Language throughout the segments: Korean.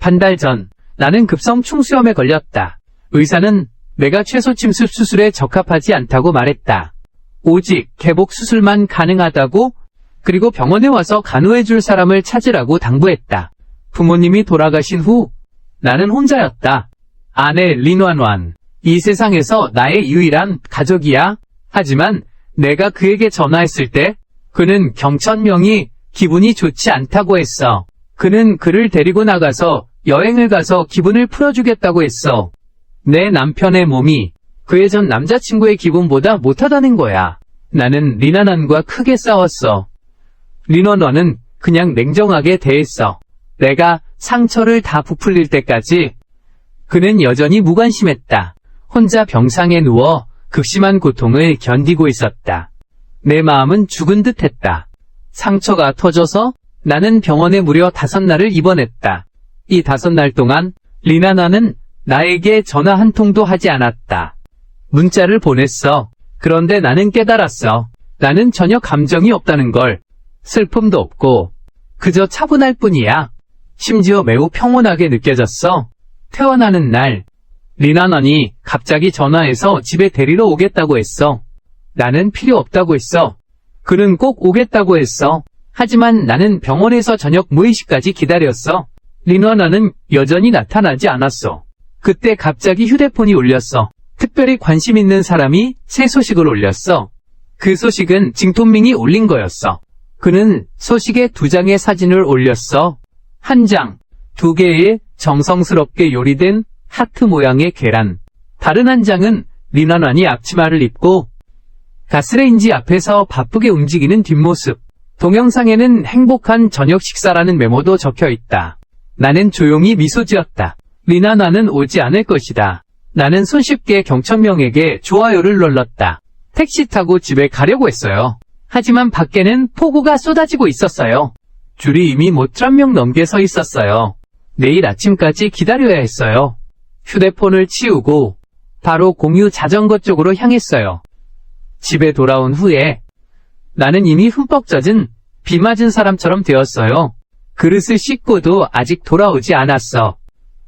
한 달 전, 나는 급성 충수염에 걸렸다. 의사는 내가 최소 침습 수술에 적합하지 않다고 말했다. 오직 개복 수술만 가능하다고, 그리고 병원에 와서 간호해줄 사람을 찾으라고 당부했다. 부모님이 돌아가신 후 나는 혼자였다. 아내 린완완, 이 세상에서 나의 유일한 가족이야. 하지만 내가 그에게 전화했을 때 그는 경천명이 기분이 좋지 않다고 했어. 그는 그를 데리고 나가서 여행을 가서 기분을 풀어주겠다고 했어. 내 남편의 몸이 그의 전 남자친구의 기분보다 못하다는 거야. 나는 린완완과 크게 싸웠어. 린완완은 그냥 냉정하게 대했어. 내가 상처를 다 부풀릴 때까지. 그는 여전히 무관심했다. 혼자 병상에 누워 극심한 고통을 견디고 있었다. 내 마음은 죽은 듯 했다. 상처가 터져서 나는 병원에 무려 5날을 입원했다. 이 5날 동안 린완완은 나에게 전화 한 통도 하지 않았다. 문자를 보냈어. 그런데 나는 깨달았어. 나는 전혀 감정이 없다는 걸. 슬픔도 없고 그저 차분할 뿐이야. 심지어 매우 평온하게 느껴졌어. 퇴원하는 날 린완완이 갑자기 전화해서 집에 데리러 오겠다고 했어. 나는 필요 없다고 했어. 그는 꼭 오겠다고 했어. 하지만 나는 병원에서 저녁 무의식까지 기다렸어. 린완완은 여전히 나타나지 않았어. 그때 갑자기 휴대폰이 울렸어. 특별히 관심 있는 사람이 새 소식을 올렸어. 그 소식은 징톤밍이 올린 거였어. 그는 소식에 2장의 사진을 올렸어. 한 장, 2개의 정성스럽게 요리된 하트 모양의 계란. 다른 한 장은 린완완이 앞치마를 입고 가스레인지 앞에서 바쁘게 움직이는 뒷모습. 동영상에는 행복한 저녁 식사라는 메모도 적혀 있다. 나는 조용히 미소 지었다. 린완완은 오지 않을 것이다. 나는 손쉽게 경천명에게 좋아요를 눌렀다. 택시 타고 집에 가려고 했어요. 하지만 밖에는 폭우가 쏟아지고 있었어요. 줄이 이미 못 1,000명 넘게 서 있었어요. 내일 아침까지 기다려야 했어요. 휴대폰을 치우고 바로 공유 자전거 쪽으로 향했어요. 집에 돌아온 후에 나는 이미 흠뻑 젖은 비 맞은 사람처럼 되었어요. 그릇을 씻고도 아직 돌아오지 않았어.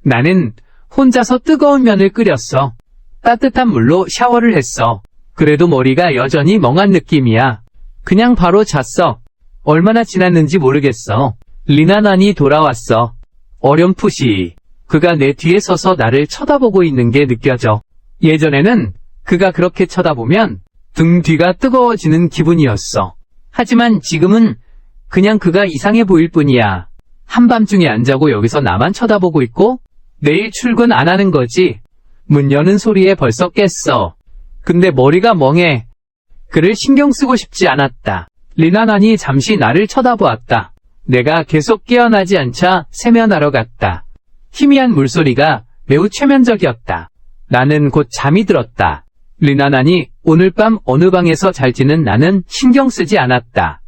나는 혼자서 뜨거운 면을 끓였어. 따뜻한 물로 샤워를 했어. 그래도 머리가 여전히 멍한 느낌이야. 그냥 바로 잤어. 얼마나 지났는지 모르겠어. 린완완이 돌아왔어. 어렴풋이 그가 내 뒤에 서서 나를 쳐다보고 있는 게 느껴져. 예전에는 그가 그렇게 쳐다보면 등 뒤가 뜨거워지는 기분이었어. 하지만 지금은 그냥 그가 이상해 보일 뿐이야. 한밤중에 안 자고 여기서 나만 쳐다보고 있고 내일 출근 안 하는 거지. 문 여는 소리에 벌써 깼어. 근데 머리가 멍해. 그를 신경 쓰고 싶지 않았다. 린완완이 잠시 나를 쳐다보았다. 내가 계속 깨어나지 않자 세면하러 갔다. 희미한 물소리가 매우 최면적이었다. 나는 곧 잠이 들었다. 린완완이 오늘 밤 어느 방에서 잘지는 나는 신경 쓰지 않았다.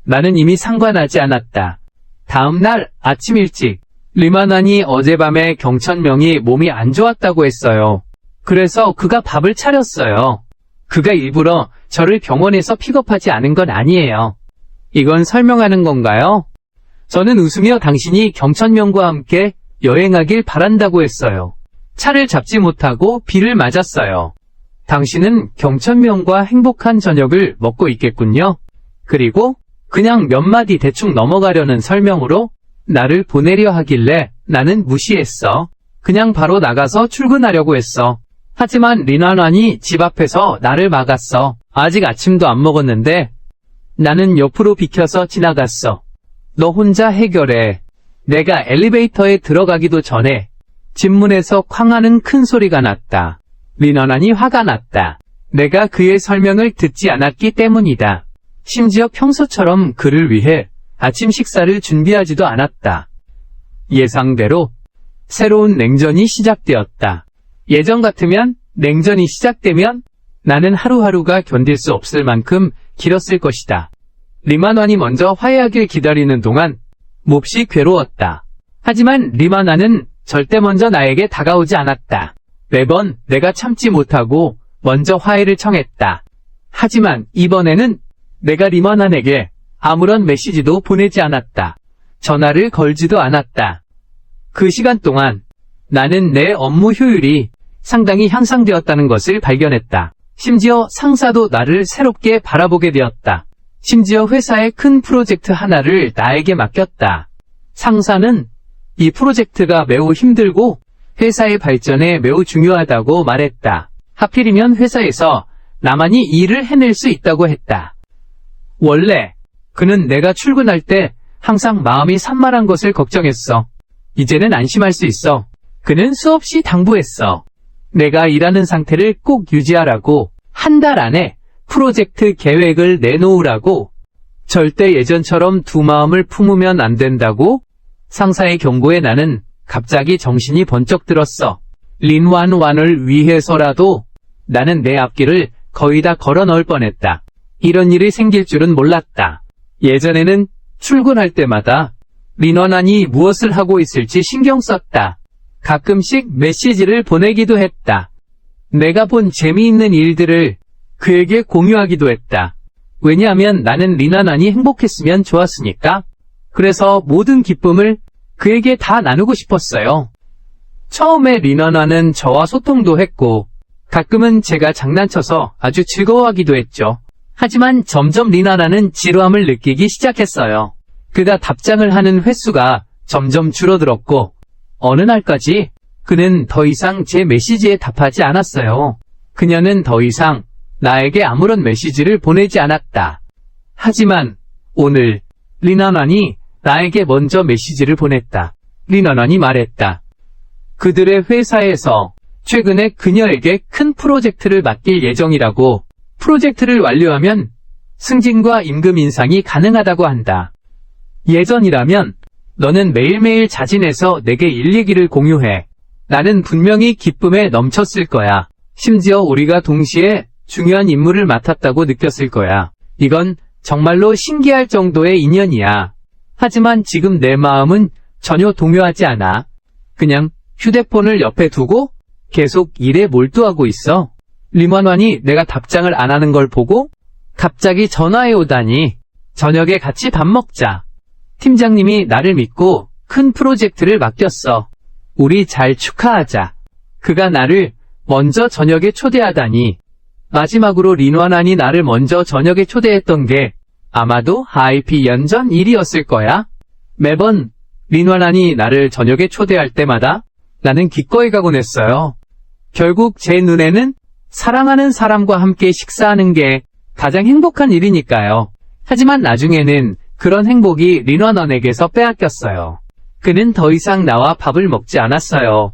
나는 이미 상관하지 않았다. 다음 날 아침 일찍 린완완이 어젯밤에 경천명이 몸이 안 좋았다고 했어요. 그래서 그가 밥을 차렸어요. 그가 일부러 저를 병원에서 픽업하지 않은 건 아니에요. 이건 설명하는 건가요? 저는 웃으며 당신이 경천명과 함께 여행하길 바란다고 했어요. 차를 잡지 못하고 비를 맞았어요. 당신은 경천명과 행복한 저녁을 먹고 있겠군요. 그리고 그냥 몇 마디 대충 넘어가려는 설명으로 나를 보내려 하길래 나는 무시했어. 그냥 바로 나가서 출근하려고 했어. 하지만 린완완이 집 앞에서 나를 막았어. 아직 아침도 안 먹었는데. 나는 옆으로 비켜서 지나갔어. 너 혼자 해결해. 내가 엘리베이터에 들어가기도 전에 집 문에서 쾅 하는 큰 소리가 났다. 린완완이 화가 났다. 내가 그의 설명을 듣지 않았기 때문이다. 심지어 평소처럼 그를 위해 아침 식사를 준비하지도 않았다. 예상대로 새로운 냉전이 시작되었다. 예전 같으면 냉전이 시작되면 나는 하루하루가 견딜 수 없을 만큼 길었을 것이다. 린완완이 먼저 화해하길 기다리는 동안 몹시 괴로웠다. 하지만 린완완은 절대 먼저 나에게 다가오지 않았다. 매번 내가 참지 못하고 먼저 화해를 청했다. 하지만 이번에는 내가 린완완에게 아무런 메시지도 보내지 않았다. 전화를 걸지도 않았다. 그 시간 동안 나는 내 업무 효율이 상당히 향상되었다는 것을 발견했다. 심지어 상사도 나를 새롭게 바라보게 되었다. 심지어 회사의 큰 프로젝트 하나를 나에게 맡겼다. 상사는 이 프로젝트가 매우 힘들고 회사의 발전에 매우 중요하다고 말했다. 하필이면 회사에서 나만이 일을 해낼 수 있다고 했다. 원래 그는 내가 출근할 때 항상 마음이 산만한 것을 걱정했어. 이제는 안심할 수 있어. 그는 수없이 당부했어. 내가 일하는 상태를 꼭 유지하라고, 한 달 안에 프로젝트 계획을 내놓으라고, 절대 예전처럼 두 마음을 품으면 안 된다고. 상사의 경고에 나는 갑자기 정신이 번쩍 들었어. 린완완을 위해서라도 나는 내 앞길을 거의 다 걸어 넣을 뻔했다. 이런 일이 생길 줄은 몰랐다. 예전에는 출근할 때마다 린완완이 무엇을 하고 있을지 신경 썼다. 가끔씩 메시지를 보내기도 했다. 내가 본 재미있는 일들을 그에게 공유하기도 했다. 왜냐하면 나는 린완완이 행복했으면 좋았으니까. 그래서 모든 기쁨을 그에게 다 나누고 싶었어요. 처음에 린완완은 저와 소통도 했고 가끔은 제가 장난쳐서 아주 즐거워하기도 했죠. 하지만 점점 린완완은 지루함을 느끼기 시작했어요. 그가 답장을 하는 횟수가 점점 줄어들었고 어느 날까지 그는 더 이상 제 메시지에 답하지 않았어요. 그녀는 더 이상 나에게 아무런 메시지를 보내지 않았다. 하지만 오늘 린완완이 나에게 먼저 메시지를 보냈다. 린완완이 말했다. 그들의 회사에서 최근에 그녀에게 큰 프로젝트를 맡길 예정이라고. 프로젝트를 완료하면 승진과 임금 인상이 가능하다고 한다. 예전이라면 너는 매일매일 자진해서 내게 일 얘기를 공유해. 나는 분명히 기쁨에 넘쳤을 거야. 심지어 우리가 동시에 중요한 임무를 맡았다고 느꼈을 거야. 이건 정말로 신기할 정도의 인연이야. 하지만 지금 내 마음은 전혀 동요하지 않아. 그냥 휴대폰을 옆에 두고 계속 일에 몰두하고 있어. 린완완이 내가 답장을 안 하는 걸 보고 갑자기 전화해 오다니. 저녁에 같이 밥 먹자. 팀장님이 나를 믿고 큰 프로젝트를 맡겼어. 우리 잘 축하하자. 그가 나를 먼저 저녁에 초대하다니. 마지막으로 린완완이 나를 먼저 저녁에 초대했던 게 아마도 하이피 연전 일이었을 거야. 매번 린완완이 나를 저녁에 초대할 때마다 나는 기꺼이 가곤 했어요. 결국 제 눈에는 사랑하는 사람과 함께 식사하는 게 가장 행복한 일이니까요. 하지만 나중에는 그런 행복이 린완완에게서 빼앗겼어요. 그는 더 이상 나와 밥을 먹지 않았어요.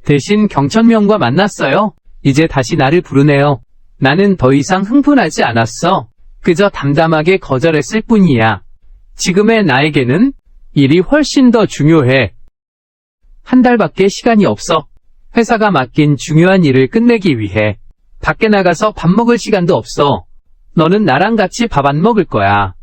대신 경천명과 만났어요. 이제 다시 나를 부르네요. 나는 더 이상 흥분하지 않았어. 그저 담담하게 거절했을 뿐이야. 지금의 나에게는 일이 훨씬 더 중요해. 한 달밖에 시간이 없어. 회사가 맡긴 중요한 일을 끝내기 위해. 밖에 나가서 밥 먹을 시간도 없어. 너는 나랑 같이 밥 안 먹을 거야.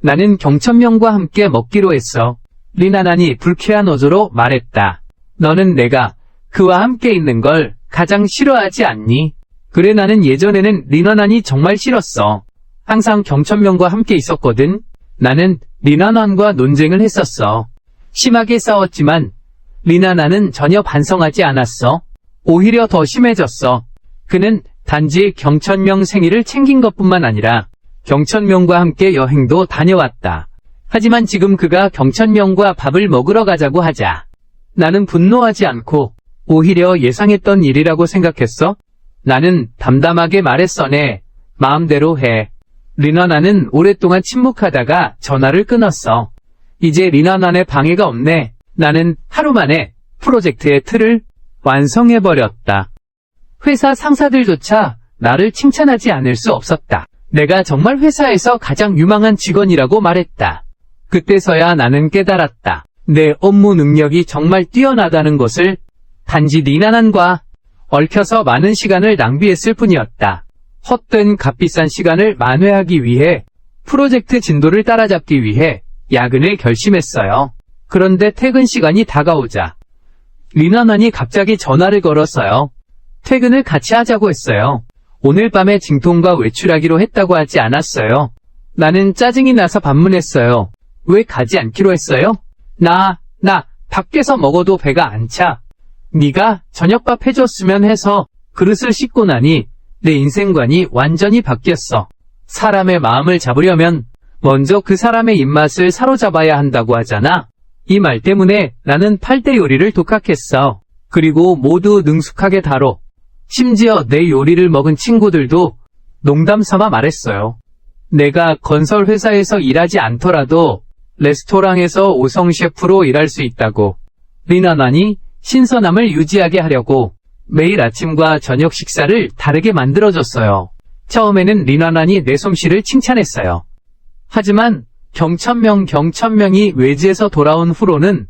나는 경천명과 함께 먹기로 했어. 린완완이 불쾌한 어조로 말했다. 너는 내가 그와 함께 있는 걸 가장 싫어하지 않니? 그래, 나는 예전에는 린완완이 정말 싫었어. 항상 경천명과 함께 있었거든. 나는 린완완과 논쟁을 했었어. 심하게 싸웠지만 린완완은 전혀 반성하지 않았어. 오히려 더 심해졌어. 그는 단지 경천명 생일을 챙긴 것뿐만 아니라 경천명과 함께 여행도 다녀왔다. 하지만 지금 그가 경천명과 밥을 먹으러 가자고 하자. 나는 분노하지 않고 오히려 예상했던 일이라고 생각했어. 나는 담담하게 말했어. 네, 마음대로 해. 린완완은 오랫동안 침묵하다가 전화를 끊었어. 이제 린완완의 방해가 없네. 나는 하루 만에 프로젝트의 틀을 완성해버렸다. 회사 상사들조차 나를 칭찬하지 않을 수 없었다. 내가 정말 회사에서 가장 유망한 직원이라고 말했다. 그때서야 나는 깨달았다. 내 업무 능력이 정말 뛰어나다는 것을. 단지 린완완과 얽혀서 많은 시간을 낭비했을 뿐이었다. 헛된 값비싼 시간을 만회하기 위해, 프로젝트 진도를 따라잡기 위해 야근을 결심했어요. 그런데 퇴근 시간이 다가오자 린완완이 갑자기 전화를 걸었어요. 퇴근을 같이 하자고 했어요. 오늘 밤에 징통과 외출하기로 했다고 하지 않았어요. 나는 짜증이 나서 반문했어요. 왜 가지 않기로 했어요? 나 밖에서 먹어도 배가 안 차. 네가 저녁밥 해줬으면 해서 그릇을 씻고 나니 내 인생관이 완전히 바뀌었어. 사람의 마음을 잡으려면 먼저 그 사람의 입맛을 사로잡아야 한다고 하잖아. 이 말 때문에 나는 8대 요리를 독학했어. 그리고 모두 능숙하게 다뤄. 심지어 내 요리를 먹은 친구들도 농담 삼아 말했어요. 내가 건설 회사에서 일하지 않더라도 레스토랑에서 5성 셰프로 일할 수 있다고. 리나난이 신선함을 유지하게 하려고 매일 아침과 저녁 식사를 다르게 만들어줬어요. 처음에는 리나난이 내 솜씨를 칭찬했어요. 하지만 경천명이 외지에서 돌아온 후로는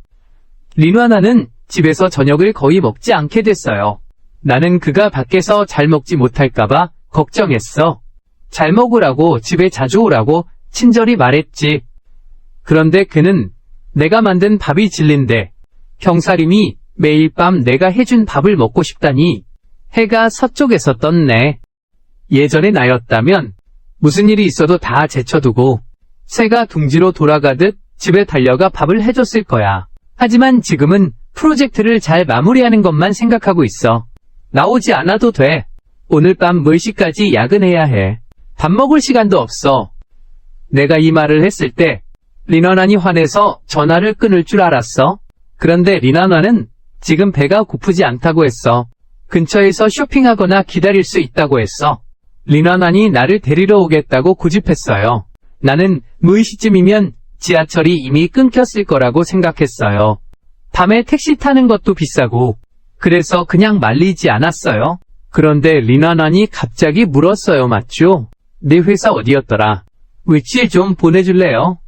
리나난은 집에서 저녁을 거의 먹지 않게 됐어요. 나는 그가 밖에서 잘 먹지 못할까봐 걱정했어. 잘 먹으라고 집에 자주 오라고 친절히 말했지. 그런데 그는 내가 만든 밥이 질린데 경사림이 매일 밤 내가 해준 밥을 먹고 싶다니. 해가 서쪽에서 떴네. 예전의 나였다면 무슨 일이 있어도 다 제쳐두고 새가 둥지로 돌아가듯 집에 달려가 밥을 해줬을 거야. 하지만 지금은 프로젝트를 잘 마무리하는 것만 생각하고 있어. 나오지 않아도 돼. 오늘 밤 10시까지 야근해야 해. 밥 먹을 시간도 없어. 내가 이 말을 했을 때 리나난이 화내서 전화를 끊을 줄 알았어. 그런데 리나난은 지금 배가 고프지 않다고 했어. 근처에서 쇼핑하거나 기다릴 수 있다고 했어. 리나난이 나를 데리러 오겠다고 고집했어요. 나는 10시쯤이면 지하철이 이미 끊겼을 거라고 생각했어요. 밤에 택시 타는 것도 비싸고 그래서 그냥 말리지 않았어요. 그런데 리나난이 갑자기 물었어요. 맞죠? 네 회사 어디였더라? 위치 좀 보내줄래요?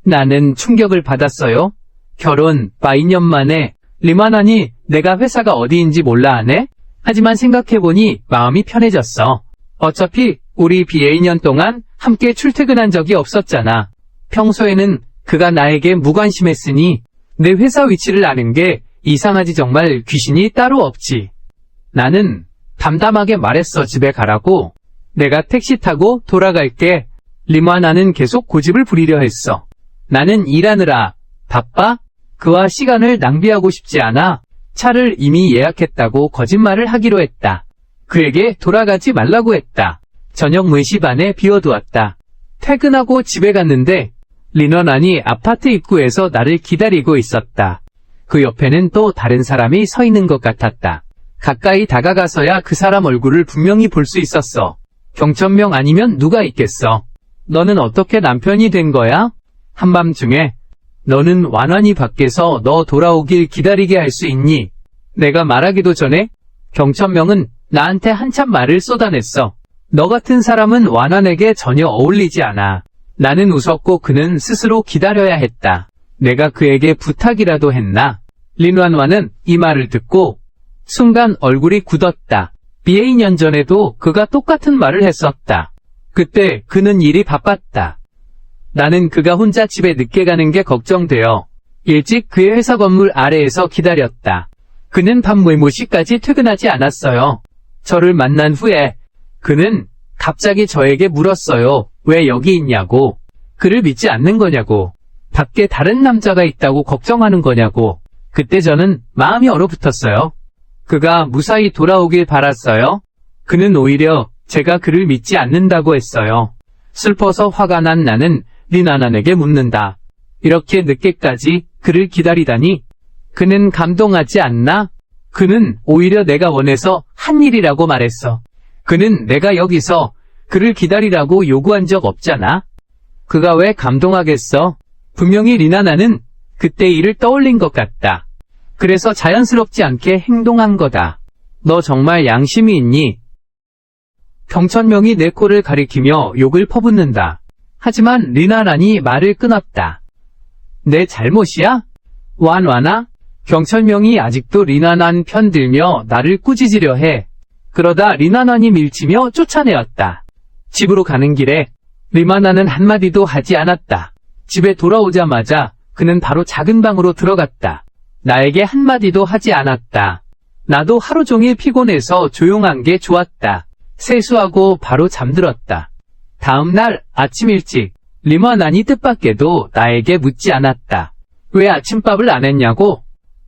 나는 충격을 받았어요. 결혼 2년 만에 리나난이 내가 회사가 어디인지 몰라 하네? 하지만 생각해보니 마음이 편해졌어. 어차피 우리 BA년 동안 함께 출퇴근한 적이 없었잖아. 평소에는 그가 나에게 무관심했으니 내 회사 위치를 아는 게 이상하지. 정말 귀신이 따로 없지. 나는 담담하게 말했어. 집에 가라고. 내가 택시 타고 돌아갈게. 리나난은 계속 고집을 부리려 했어. 나는 일하느라 바빠? 그와 시간을 낭비하고 싶지 않아. 차를 이미 예약했다고 거짓말을 하기로 했다. 그에게 돌아가지 말라고 했다. 저녁 10시 반에 비워두었다. 퇴근하고 집에 갔는데 리나난이 아파트 입구에서 나를 기다리고 있었다. 그 옆에는 또 다른 사람이 서 있는 것 같았다. 가까이 다가가서야 그 사람 얼굴을 분명히 볼 수 있었어. 경천명 아니면 누가 있겠어. 너는 어떻게 남편이 된 거야? 한밤중에 너는 완완히 밖에서 너 돌아오길 기다리게 할 수 있니? 내가 말하기도 전에 경천명은 나한테 한참 말을 쏟아냈어. 너 같은 사람은 완완에게 전혀 어울리지 않아. 나는 웃었고 그는 스스로 기다려야 했다. 내가 그에게 부탁이라도 했나? 리나난은 이 말을 듣고 순간 얼굴이 굳었다. BA년 전에도 그가 똑같은 말을 했었다. 그때 그는 일이 바빴다. 나는 그가 혼자 집에 늦게 가는 게 걱정되어 일찍 그의 회사 건물 아래에서 기다렸다. 그는 밤 10시까지 퇴근하지 않았어요. 저를 만난 후에 그는 갑자기 저에게 물었어요. 왜 여기 있냐고. 그를 믿지 않는 거냐고. 밖에 다른 남자가 있다고 걱정하는 거냐고. 그때 저는 마음이 얼어붙었어요. 그가 무사히 돌아오길 바랐어요. 그는 오히려 제가 그를 믿지 않는다고 했어요. 슬퍼서 화가 난 나는 리나난에게 묻는다. 이렇게 늦게까지 그를 기다리다니. 그는 감동하지 않나? 그는 오히려 내가 원해서 한 일이라고 말했어. 그는 내가 여기서 그를 기다리라고 요구한 적 없잖아. 그가 왜 감동하겠어? 분명히 리나난은 그때 일을 떠올린 것 같다. 그래서 자연스럽지 않게 행동한 거다. 너 정말 양심이 있니? 경천명이 내 코를 가리키며 욕을 퍼붓는다. 하지만 리나난이 말을 끊었다. 내 잘못이야? 완완아? 경천명이 아직도 리나난 편 들며 나를 꾸짖으려 해. 그러다 리나난이 밀치며 쫓아내었다. 집으로 가는 길에 리나난은 한마디도 하지 않았다. 집에 돌아오자마자 그는 바로 작은 방으로 들어갔다. 나에게 한마디도 하지 않았다. 나도 하루 종일 피곤해서 조용한 게 좋았다. 세수하고 바로 잠들었다. 다음 날 아침 일찍 리나난이 뜻밖에도 나에게 묻지 않았다. 왜 아침밥을 안 했냐고?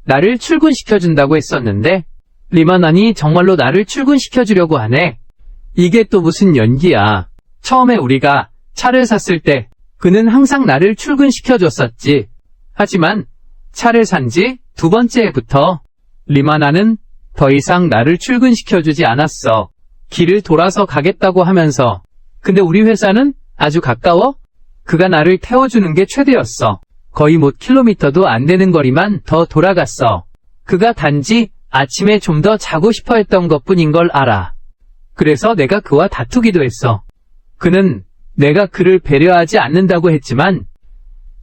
나를 출근시켜준다고 했었는데 리만환이 정말로 나를 출근시켜주려고 하네. 이게 또 무슨 연기야. 처음에 우리가 차를 샀을 때 그는 항상 나를 출근시켜줬었지. 하지만 차를 산 지 2번째부터 리만환은 더 이상 나를 출근시켜주지 않았어. 길을 돌아서 가겠다고 하면서. 근데 우리 회사는 아주 가까워? 그가 나를 태워주는 게 최대였어. 거의 못 킬로미터도 안 되는 거리만 더 돌아갔어. 그가 단지 아침에 좀 더 자고 싶어 했던 것뿐인 걸 알아. 그래서 내가 그와 다투기도 했어. 그는 내가 그를 배려하지 않는다고 했지만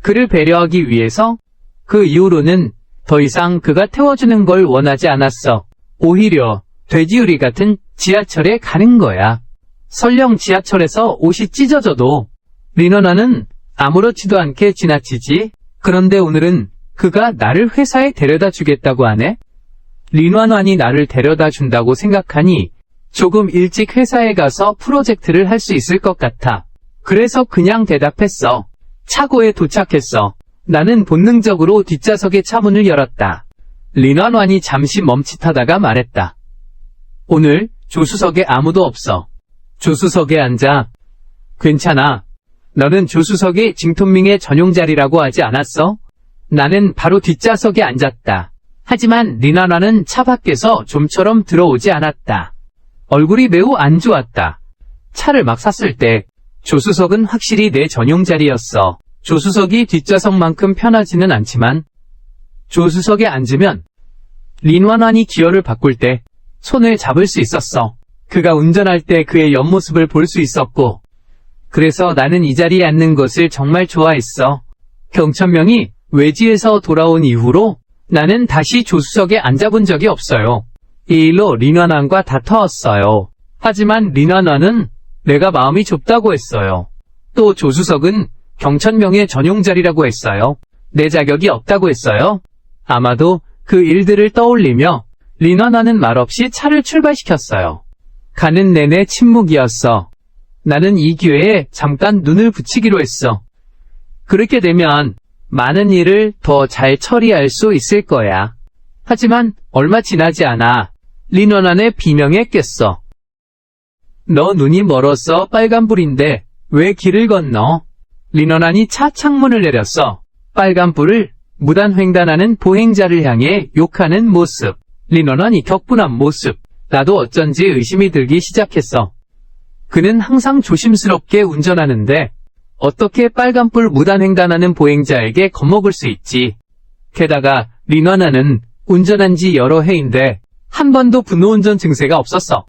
그를 배려하기 위해서 그 이후로는 더 이상 그가 태워주는 걸 원하지 않았어. 오히려 돼지우리 같은 지하철에 가는 거야. 설령 지하철에서 옷이 찢어져도 리너나는 아무렇지도 않게 지나치지. 그런데 오늘은 그가 나를 회사에 데려다 주겠다고 하네. 리너나니 나를 데려다 준다고 생각하니 조금 일찍 회사에 가서 프로젝트를 할 수 있을 것 같아. 그래서 그냥 대답했어. 차고에 도착했어. 나는 본능적으로 뒷좌석의 차문을 열었다. 리너나니 잠시 멈칫하다가 말했다. 오늘 조수석에 아무도 없어. 조수석에 앉아. 괜찮아. 너는 조수석이 징톤밍의 전용 자리라고 하지 않았어? 나는 바로 뒷좌석에 앉았다. 하지만 리나나는 차 밖에서 좀처럼 들어오지 않았다. 얼굴이 매우 안 좋았다. 차를 막 샀을 때 조수석은 확실히 내 전용 자리였어. 조수석이 뒷좌석만큼 편하지는 않지만 조수석에 앉으면 리나나니 기어를 바꿀 때 손을 잡을 수 있었어. 그가 운전할 때 그의 옆모습을 볼 수 있었고 그래서 나는 이 자리에 앉는 것을 정말 좋아했어. 경천명이 외지에서 돌아온 이후로 나는 다시 조수석에 앉아본 적이 없어요. 이 일로 리나난과 다투었어요. 하지만 리나난은 내가 마음이 좁다고 했어요. 또 조수석은 경천명의 전용 자리라고 했어요. 내 자격이 없다고 했어요. 아마도 그 일들을 떠올리며 리나난은 말없이 차를 출발시켰어요. 가는 내내 침묵이었어. 나는 이 기회에 잠깐 눈을 붙이기로 했어. 그렇게 되면 많은 일을 더 잘 처리할 수 있을 거야. 하지만 얼마 지나지 않아 리너난의 비명에 깼어. 너 눈이 멀었어. 빨간불인데 왜 길을 건너? 리너난이 차 창문을 내렸어. 빨간불을 무단횡단하는 보행자를 향해 욕하는 모습. 리너난이 격분한 모습. 나도 어쩐지 의심이 들기 시작했어. 그는 항상 조심스럽게 운전하는데 어떻게 빨간불 무단횡단하는 보행자에게 겁먹을 수 있지? 게다가 리너나는 운전한 지 여러 해인데 한 번도 분노운전 증세가 없었어.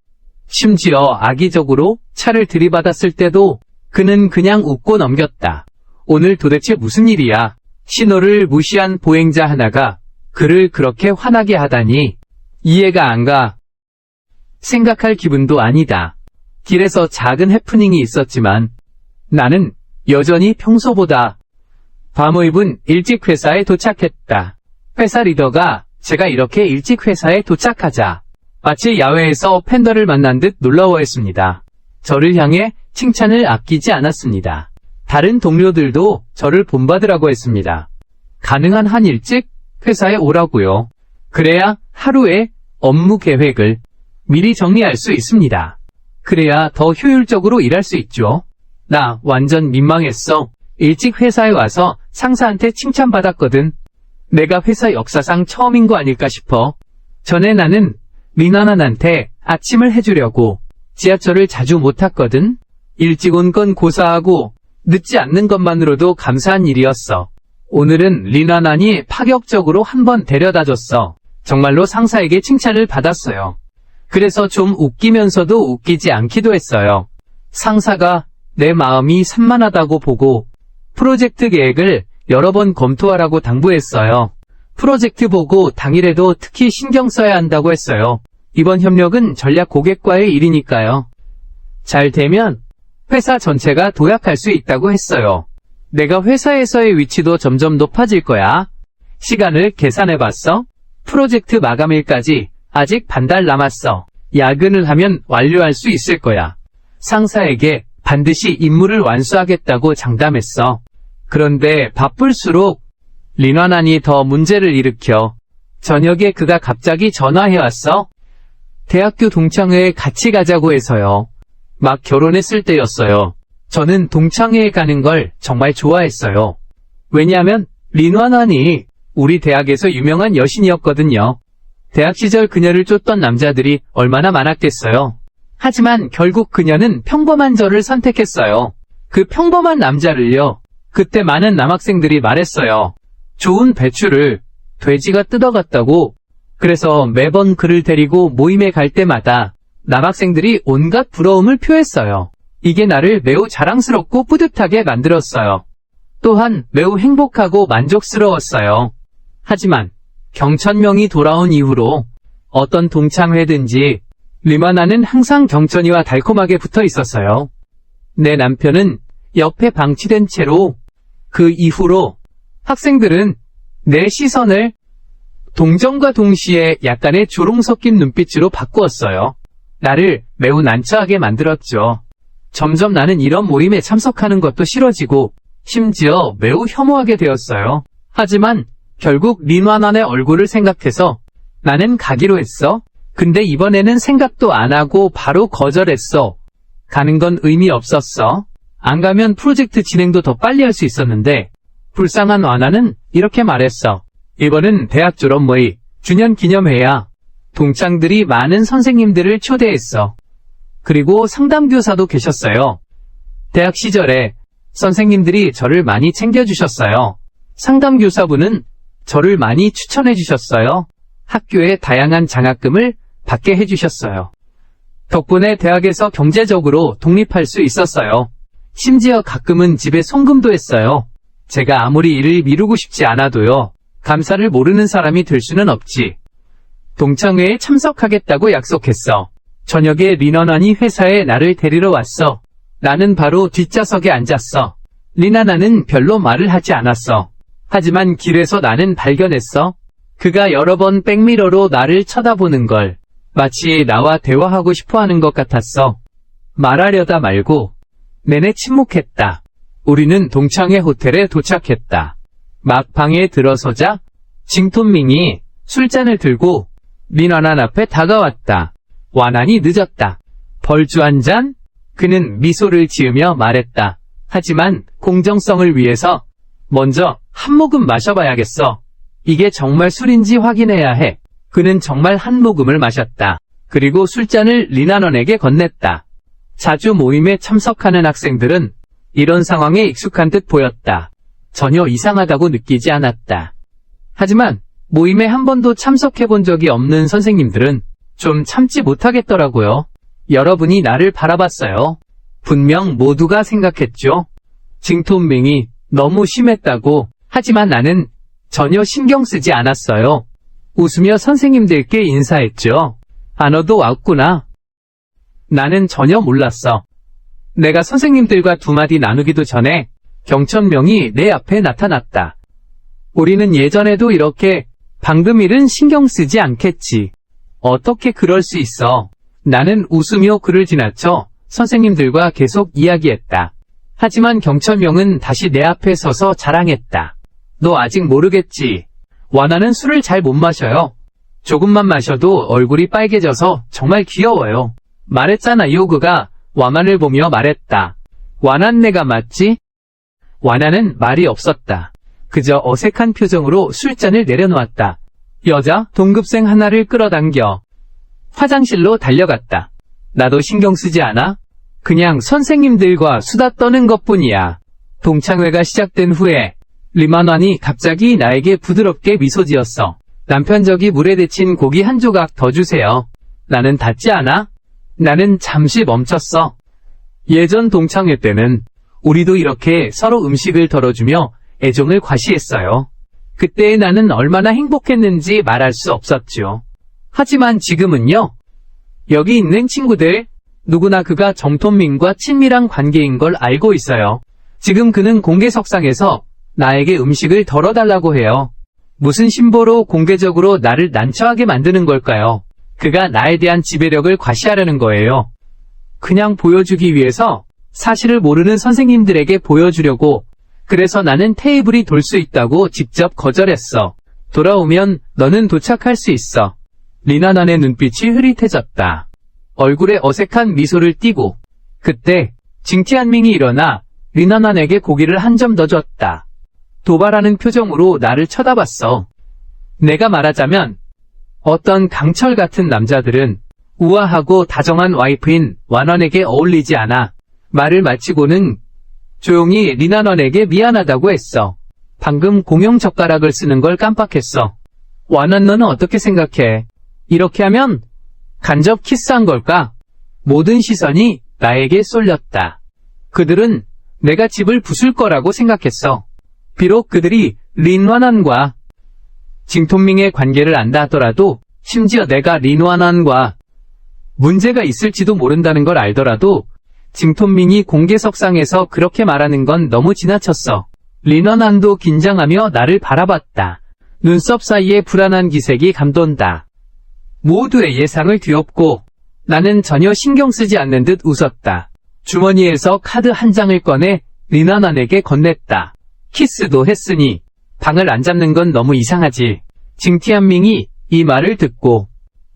심지어 악의적으로 차를 들이받았을 때도 그는 그냥 웃고 넘겼다. 오늘 도대체 무슨 일이야? 신호를 무시한 보행자 하나가 그를 그렇게 화나게 하다니 이해가 안 가. 생각할 기분도 아니다. 길에서 작은 해프닝이 있었지만 나는 여전히 평소보다 밤5분 일찍 회사에 도착했다. 회사 리더가 제가 이렇게 일찍 회사에 도착하자 마치 야외에서 팬더를 만난 듯 놀라워했습니다. 저를 향해 칭찬을 아끼지 않았습니다. 다른 동료들도 저를 본받으라고 했습니다. 가능한 한 일찍 회사에 오라고요. 그래야 하루의 업무 계획을 미리 정리할 수 있습니다. 그래야 더 효율적으로 일할 수 있죠. 나 완전 민망했어. 일찍 회사에 와서 상사한테 칭찬받았거든. 내가 회사 역사상 처음인 거 아닐까 싶어. 전에 나는 리나난한테 아침을 해주려고 지하철을 자주 못 탔거든. 일찍 온 건 고사하고 늦지 않는 것만으로도 감사한 일이었어. 오늘은 리나난이 파격적으로 한번 데려다줬어. 정말로 상사에게 칭찬을 받았어요. 그래서 좀 웃기면서도 웃기지 않기도 했어요. 상사가 내 마음이 산만하다고 보고 프로젝트 계획을 여러 번 검토하라고 당부했어요. 프로젝트 보고 당일에도 특히 신경 써야 한다고 했어요. 이번 협력은 전략 고객과의 일이니까요. 잘 되면 회사 전체가 도약할 수 있다고 했어요. 내가 회사에서의 위치도 점점 높아질 거야. 시간을 계산해봤어? 프로젝트 마감일까지 아직 반달 남았어. 야근을 하면 완료할 수 있을 거야. 상사에게 반드시 임무를 완수하겠다고 장담했어. 그런데 바쁠수록 리나난이 더 문제를 일으켜 저녁에 그가 갑자기 전화해왔어. 대학교 동창회에 같이 가자고 해서요. 막 결혼했을 때였어요. 저는 동창회에 가는 걸 정말 좋아했어요. 왜냐하면 린완완이 우리 대학에서 유명한 여신이었거든요. 대학 시절 그녀를 쫓던 남자들이 얼마나 많았겠어요. 하지만 결국 그녀는 평범한 저를 선택했어요. 그 평범한 남자를요. 그때 많은 남학생들이 말했어요. 좋은 배추를 돼지가 뜯어갔다고. 그래서 매번 그를 데리고 모임에 갈 때마다 남학생들이 온갖 부러움을 표했어요. 이게 나를 매우 자랑스럽고 뿌듯하게 만들었어요. 또한 매우 행복하고 만족스러웠어요. 하지만 경천명이 돌아온 이후로 어떤 동창회든지 리마나는 항상 경천이와 달콤하게 붙어 있었어요. 내 남편은 옆에 방치된 채로 그 이후로 학생들은 내 시선을 동정과 동시에 약간의 조롱 섞인 눈빛으로 바꾸었어요. 나를 매우 난처하게 만들었죠. 점점 나는 이런 모임에 참석하는 것도 싫어지고 심지어 매우 혐오하게 되었어요. 하지만 결국 린완완의 얼굴을 생각해서 나는 가기로 했어. 근데 이번에는 생각도 안 하고 바로 거절했어. 가는 건 의미 없었어. 안 가면 프로젝트 진행도 더 빨리 할 수 있었는데 불쌍한 완완은 이렇게 말했어. 이번은 대학 졸업 모의 주년 기념회야. 동창들이 많은 선생님들을 초대했어. 그리고 상담교사도 계셨어요. 대학 시절에 선생님들이 저를 많이 챙겨주셨어요. 상담교사분은 저를 많이 추천해주셨어요. 학교에 다양한 장학금을 받게 해주셨어요. 덕분에 대학에서 경제적으로 독립할 수 있었어요. 심지어 가끔은 집에 송금도 했어요. 제가 아무리 일을 미루고 싶지 않아도요. 감사를 모르는 사람이 될 수는 없지. 동창회에 참석하겠다고 약속했어. 저녁에 린완완이 회사에 나를 데리러 왔어. 나는 바로 뒷좌석에 앉았어. 리나나는 별로 말을 하지 않았어. 하지만 길에서 나는 발견했어. 그가 여러 번 백미러로 나를 쳐다보는 걸 마치 나와 대화하고 싶어하는 것 같았어. 말하려다 말고 내내 침묵했다. 우리는 동창회 호텔에 도착했다. 막 방에 들어서자 징톤밍이 술잔을 들고 린완완 앞에 다가왔다. 완완이 늦었다. 벌주 한 잔? 그는 미소를 지으며 말했다. 하지만 공정성을 위해서 먼저 한 모금 마셔봐야겠어. 이게 정말 술인지 확인해야 해. 그는 정말 한 모금을 마셨다. 그리고 술잔을 린완완에게 건넸다. 자주 모임에 참석하는 학생들은 이런 상황에 익숙한 듯 보였다. 전혀 이상하다고 느끼지 않았다. 하지만 모임에 한 번도 참석해본 적이 없는 선생님들은 좀 참지 못하겠더라고요. 여러분이 나를 바라봤어요. 분명 모두가 생각했죠. 징톤밍이 너무 심했다고. 하지만 나는 전혀 신경 쓰지 않았어요. 웃으며 선생님들께 인사했죠. 너도 왔구나. 나는 전혀 몰랐어. 내가 선생님들과 두 마디 나누기도 전에 경천명이 내 앞에 나타났다. 우리는 예전에도 이렇게 방금 일은 신경 쓰지 않겠지. 어떻게 그럴 수 있어. 나는 웃으며 그를 지나쳐 선생님들과 계속 이야기했다. 하지만 경천명은 다시 내 앞에 서서 자랑했다. 너 아직 모르겠지. 완완은 술을 잘 못 마셔요. 조금만 마셔도 얼굴이 빨개져서 정말 귀여워요. 말했잖아요. 그가 완완을 보며 말했다. 완완 내가 맞지? 완완은 말이 없었다. 그저 어색한 표정으로 술잔을 내려놓았다. 여자 동급생 하나를 끌어당겨 화장실로 달려갔다. 나도 신경 쓰지 않아? 그냥 선생님들과 수다 떠는 것뿐이야. 동창회가 시작된 후에 린완완이 갑자기 나에게 부드럽게 미소 지었어. 남편적이 물에 데친 고기 한 조각 더 주세요. 나는 닿지 않아? 나는 잠시 멈췄어. 예전 동창회 때는 우리도 이렇게 서로 음식을 덜어주며 애정을 과시했어요. 그때의 나는 얼마나 행복했는지 말할 수 없었죠. 하지만 지금은요. 여기 있는 친구들 누구나 그가 정톤민과 친밀한 관계인 걸 알고 있어요. 지금 그는 공개석상에서 나에게 음식을 덜어달라고 해요. 무슨 심보로 공개적으로 나를 난처하게 만드는 걸까요? 그가 나에 대한 지배력을 과시하려는 거예요. 그냥 보여주기 위해서 사실을 모르는 선생님들에게 보여주려고. 그래서 나는 테이블이 돌 수 있다고 직접 거절했어. 돌아오면 너는 도착할 수 있어. 리나난의 눈빛이 흐릿해졌다. 얼굴에 어색한 미소를 띠고 그때 징티안밍이 일어나 리나난에게 고기를 한 점 더 줬다. 도발하는 표정으로 나를 쳐다봤어. 내가 말하자면 어떤 강철 같은 남자들은 우아하고 다정한 와이프인 완원에게 어울리지 않아. 말을 마치고는 조용히 리나넌에게 미안하다고 했어. 방금 공용 젓가락을 쓰는 걸 깜빡했어. 완원 너는 어떻게 생각해? 이렇게 하면 간접 키스한 걸까? 모든 시선이 나에게 쏠렸다. 그들은 내가 집을 부술 거라고 생각했어. 비록 그들이 린완원과 징톤밍의 관계를 안다 하더라도 심지어 내가 린완원과 문제가 있을지도 모른다는 걸 알더라도 징톤밍이 공개석상에서 그렇게 말하는 건 너무 지나쳤어. 린완원도 긴장하며 나를 바라봤다. 눈썹 사이에 불안한 기색이 감돈다. 모두의 예상을 뒤엎고 나는 전혀 신경 쓰지 않는 듯 웃었다. 주머니에서 카드 한 장을 꺼내 린완원에게 건넸다. 키스도 했으니 방을 안 잡는 건 너무 이상하지. 징티안밍이 이 말을 듣고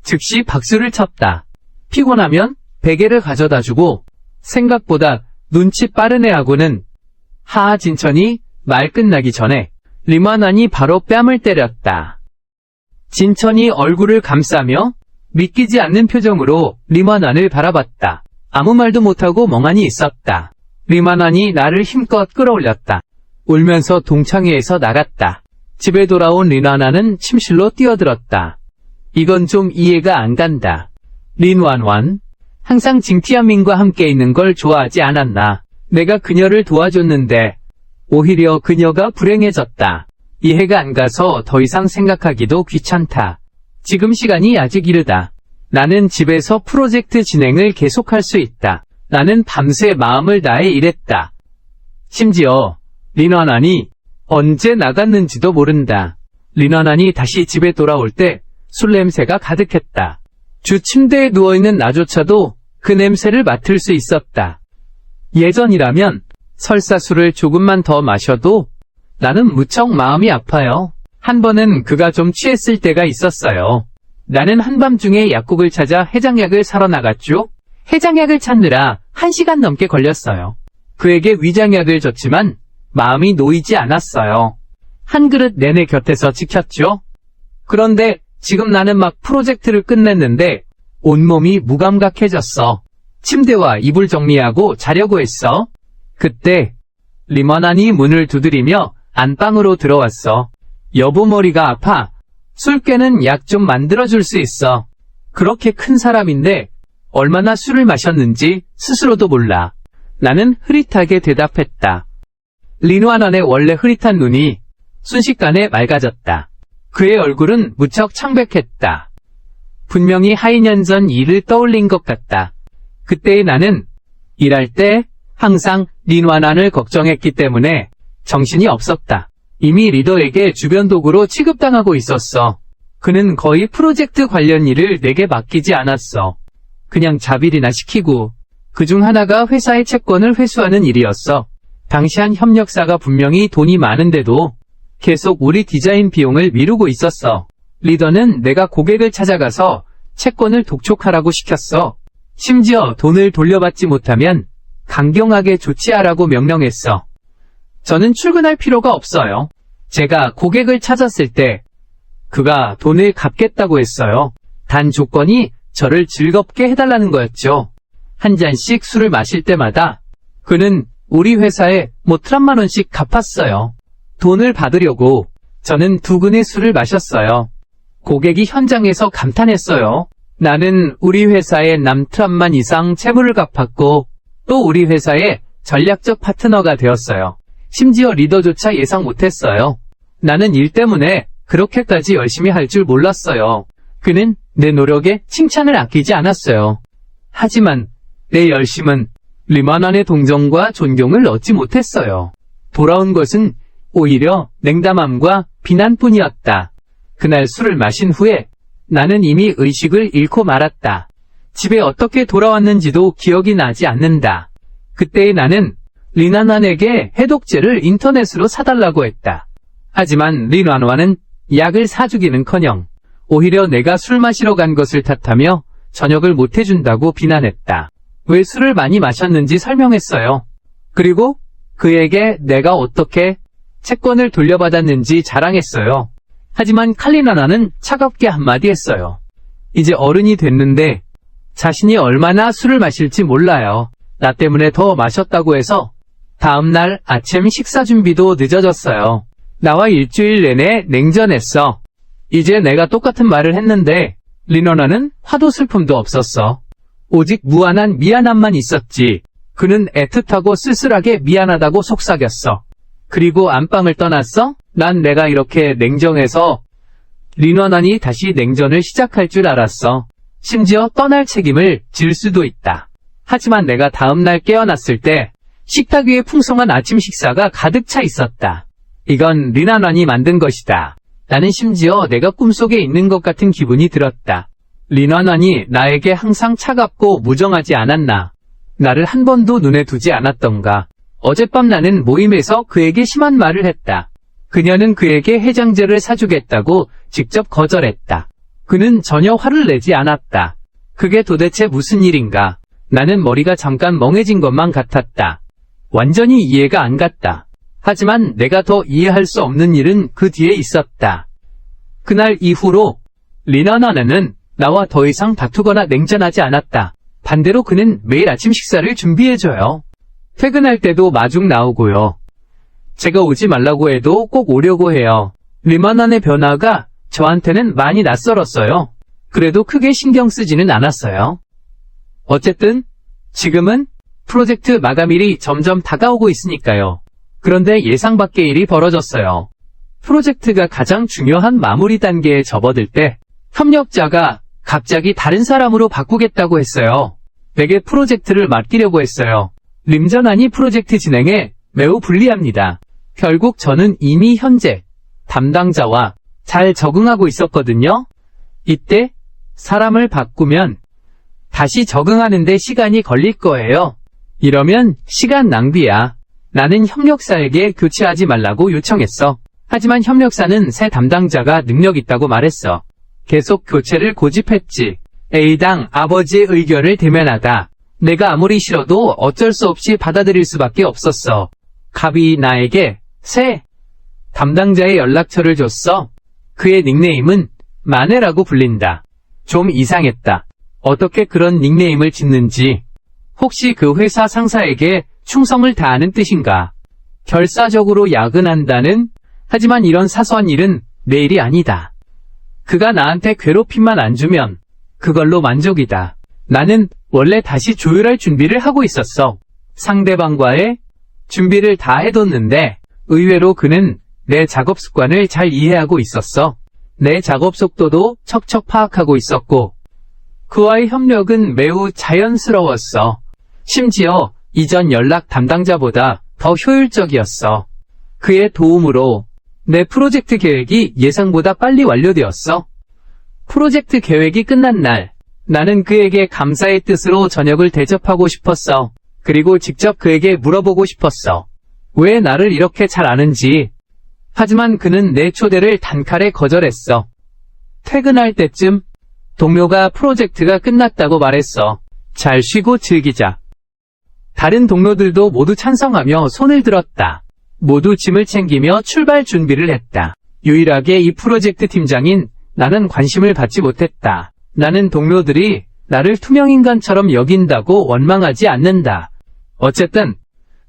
즉시 박수를 쳤다. 피곤하면 베개를 가져다주고 생각보다 눈치 빠른 애하고는 하하 진천이 말 끝나기 전에 리만안이 바로 뺨을 때렸다. 진천이 얼굴을 감싸며 믿기지 않는 표정으로 리만안을 바라봤다. 아무 말도 못하고 멍하니 있었다. 리만안이 나를 힘껏 끌어올렸다. 울면서 동창회에서 나갔다. 집에 돌아온 리나나는 침실로 뛰어들었다. 이건 좀 이해가 안 간다. 린완완, 항상 징티안밍과 함께 있는 걸 좋아하지 않았나. 내가 그녀를 도와줬는데 오히려 그녀가 불행해졌다. 이해가 안 가서 더 이상 생각하기도 귀찮다. 지금 시간이 아직 이르다. 나는 집에서 프로젝트 진행을 계속할 수 있다. 나는 밤새 마음을 다해 일했다. 심지어 린완완이 언제 나갔는지도 모른다. 린완완이 다시 집에 돌아올 때 술 냄새가 가득했다. 주 침대에 누워있는 나조차도 그 냄새를 맡을 수 있었다. 예전이라면 설사 술을 조금만 더 마셔도 나는 무척 마음이 아파요. 한 번은 그가 좀 취했을 때가 있었어요. 나는 한밤중에 약국을 찾아 해장약을 사러 나갔죠. 해장약을 찾느라 1시간 넘게 걸렸어요. 그에게 위장약을 줬지만 마음이 놓이지 않았어요. 한 그릇 내내 곁에서 지켰죠. 그런데 지금 나는 막 프로젝트를 끝냈는데 온몸이 무감각해졌어. 침대와 이불 정리하고 자려고 했어. 그때 리먼안이 문을 두드리며 안방으로 들어왔어. 여보 머리가 아파. 술 깨는 약 좀 만들어줄 수 있어. 그렇게 큰 사람인데 얼마나 술을 마셨는지 스스로도 몰라. 나는 흐릿하게 대답했다. 린완원의 원래 흐릿한 눈이 순식간에 맑아졌다. 그의 얼굴은 무척 창백했다. 분명히 하이년 전 일을 떠올린 것 같다. 그때의 나는 일할 때 항상 린완원을 걱정했기 때문에 정신이 없었다. 이미 리더에게 주변 도구로 취급당하고 있었어. 그는 거의 프로젝트 관련 일을 내게 맡기지 않았어. 그냥 자빌이나 시키고 그중 하나가 회사의 채권을 회수하는 일이었어. 당시 한 협력사가 분명히 돈이 많은데도 계속 우리 디자인 비용을 미루고 있었어. 리더는 내가 고객을 찾아가서 채권을 독촉하라고 시켰어. 심지어 돈을 돌려받지 못하면 강경하게 조치하라고 명령했어. 저는 출근할 필요가 없어요. 제가 고객을 찾았을 때 그가 돈을 갚겠다고 했어요. 단 조건이 저를 즐겁게 해달라는 거였죠. 한 잔씩 술을 마실 때마다 그는 우리 회사에 뭐 3만 원씩 갚았어요. 돈을 받으려고 저는 2근의 술을 마셨어요. 고객이 현장에서 감탄했어요. 나는 우리 회사에 남 3만 이상 채무를 갚았고 또 우리 회사의 전략적 파트너가 되었어요. 심지어 리더조차 예상 못했어요. 나는 일 때문에 그렇게까지 열심히 할 줄 몰랐어요. 그는 내 노력에 칭찬을 아끼지 않았어요. 하지만 내 열심은 리먼원의 동정과 존경을 얻지 못했어요. 돌아온 것은 오히려 냉담함과 비난뿐이었다. 그날 술을 마신 후에 나는 이미 의식을 잃고 말았다. 집에 어떻게 돌아왔는지도 기억이 나지 않는다. 그때의 나는 린완완에게 해독제를 인터넷으로 사달라고 했다. 하지만 린완완은 약을 사주기는커녕 오히려 내가 술 마시러 간 것을 탓하며 저녁을 못 해준다고 비난했다. 왜 술을 많이 마셨는지 설명했어요. 그리고 그에게 내가 어떻게 채권을 돌려받았는지 자랑했어요. 하지만 칼리나나는 차갑게 한마디 했어요. 이제 어른이 됐는데 자신이 얼마나 술을 마실지 몰라요. 나 때문에 더 마셨다고 해서 다음날 아침 식사 준비도 늦어졌어요. 나와 일주일 내내 냉전했어. 이제 내가 똑같은 말을 했는데 리너나는 화도 슬픔도 없었어. 오직 무한한 미안함만 있었지. 그는 애틋하고 쓸쓸하게 미안하다고 속삭였어. 그리고 안방을 떠났어? 난 내가 이렇게 냉정해서 리너난이 다시 냉전을 시작할 줄 알았어. 심지어 떠날 책임을 질 수도 있다. 하지만 내가 다음날 깨어났을 때 식탁 위에 풍성한 아침 식사가 가득 차 있었다. 이건 리너난이 만든 것이다. 나는 심지어 내가 꿈속에 있는 것 같은 기분이 들었다. 리너난이 나에게 항상 차갑고 무정하지 않았나? 나를 한 번도 눈에 두지 않았던가? 어젯밤 나는 모임에서 그에게 심한 말을 했다. 그녀는 그에게 해장제를 사주겠다고 직접 거절했다. 그는 전혀 화를 내지 않았다. 그게 도대체 무슨 일인가? 나는 머리가 잠깐 멍해진 것만 같았다. 완전히 이해가 안 갔다. 하지만 내가 더 이해할 수 없는 일은 그 뒤에 있었다. 그날 이후로 리너나는 나와 더 이상 다투거나 냉전하지 않았다. 반대로 그는 매일 아침 식사를 준비해줘요. 퇴근할 때도 마중 나오고요. 제가 오지 말라고 해도 꼭 오려고 해요. 리너난의 변화가 저한테는 많이 낯설었어요. 그래도 크게 신경 쓰지는 않았어요. 어쨌든 지금은 프로젝트 마감일이 점점 다가오고 있으니까요. 그런데 예상 밖의 일이 벌어졌어요. 프로젝트가 가장 중요한 마무리 단계에 접어들 때 협력자가 갑자기 다른 사람으로 바꾸겠다고 했어요. 내게 프로젝트를 맡기려고 했어요. 림전안이 프로젝트 진행에 매우 불리합니다. 결국 저는 이미 현재 담당자와 잘 적응하고 있었거든요. 이때 사람을 바꾸면 다시 적응하는 데 시간이 걸릴 거예요. 이러면 시간 낭비야. 나는 협력사에게 교체하지 말라고 요청했어. 하지만 협력사는 새 담당자가 능력 있다고 말했어. 계속 교체를 고집했지. A당 아버지의 의견을 대면하다. 내가 아무리 싫어도 어쩔 수 없이 받아들일 수밖에 없었어. 갑이 나에게 새 담당자의 연락처를 줬어. 그의 닉네임은 마네라고 불린다. 좀 이상했다. 어떻게 그런 닉네임을 짓는지. 혹시 그 회사 상사에게 충성을 다하는 뜻인가? 결사적으로 야근한다는? 하지만 이런 사소한 일은 내 일이 아니다. 그가 나한테 괴롭힘만 안 주면 그걸로 만족이다. 나는 원래 다시 조율할 준비를 하고 있었어. 상대방과의 준비를 다 해뒀는데 의외로 그는 내 작업 습관을 잘 이해하고 있었어. 내 작업 속도도 척척 파악하고 있었고 그와의 협력은 매우 자연스러웠어. 심지어 이전 연락 담당자보다 더 효율적이었어. 그의 도움으로 내 프로젝트 계획이 예상보다 빨리 완료되었어. 프로젝트 계획이 끝난 날, 나는 그에게 감사의 뜻으로 저녁을 대접하고 싶었어. 그리고 직접 그에게 물어보고 싶었어. 왜 나를 이렇게 잘 아는지. 하지만 그는 내 초대를 단칼에 거절했어. 퇴근할 때쯤 동료가 프로젝트가 끝났다고 말했어. 잘 쉬고 즐기자. 다른 동료들도 모두 찬성하며 손을 들었다. 모두 짐을 챙기며 출발 준비를 했다. 유일하게 이 프로젝트 팀장인 나는 관심을 받지 못했다. 나는 동료들이 나를 투명인간처럼 여긴다고 원망하지 않는다. 어쨌든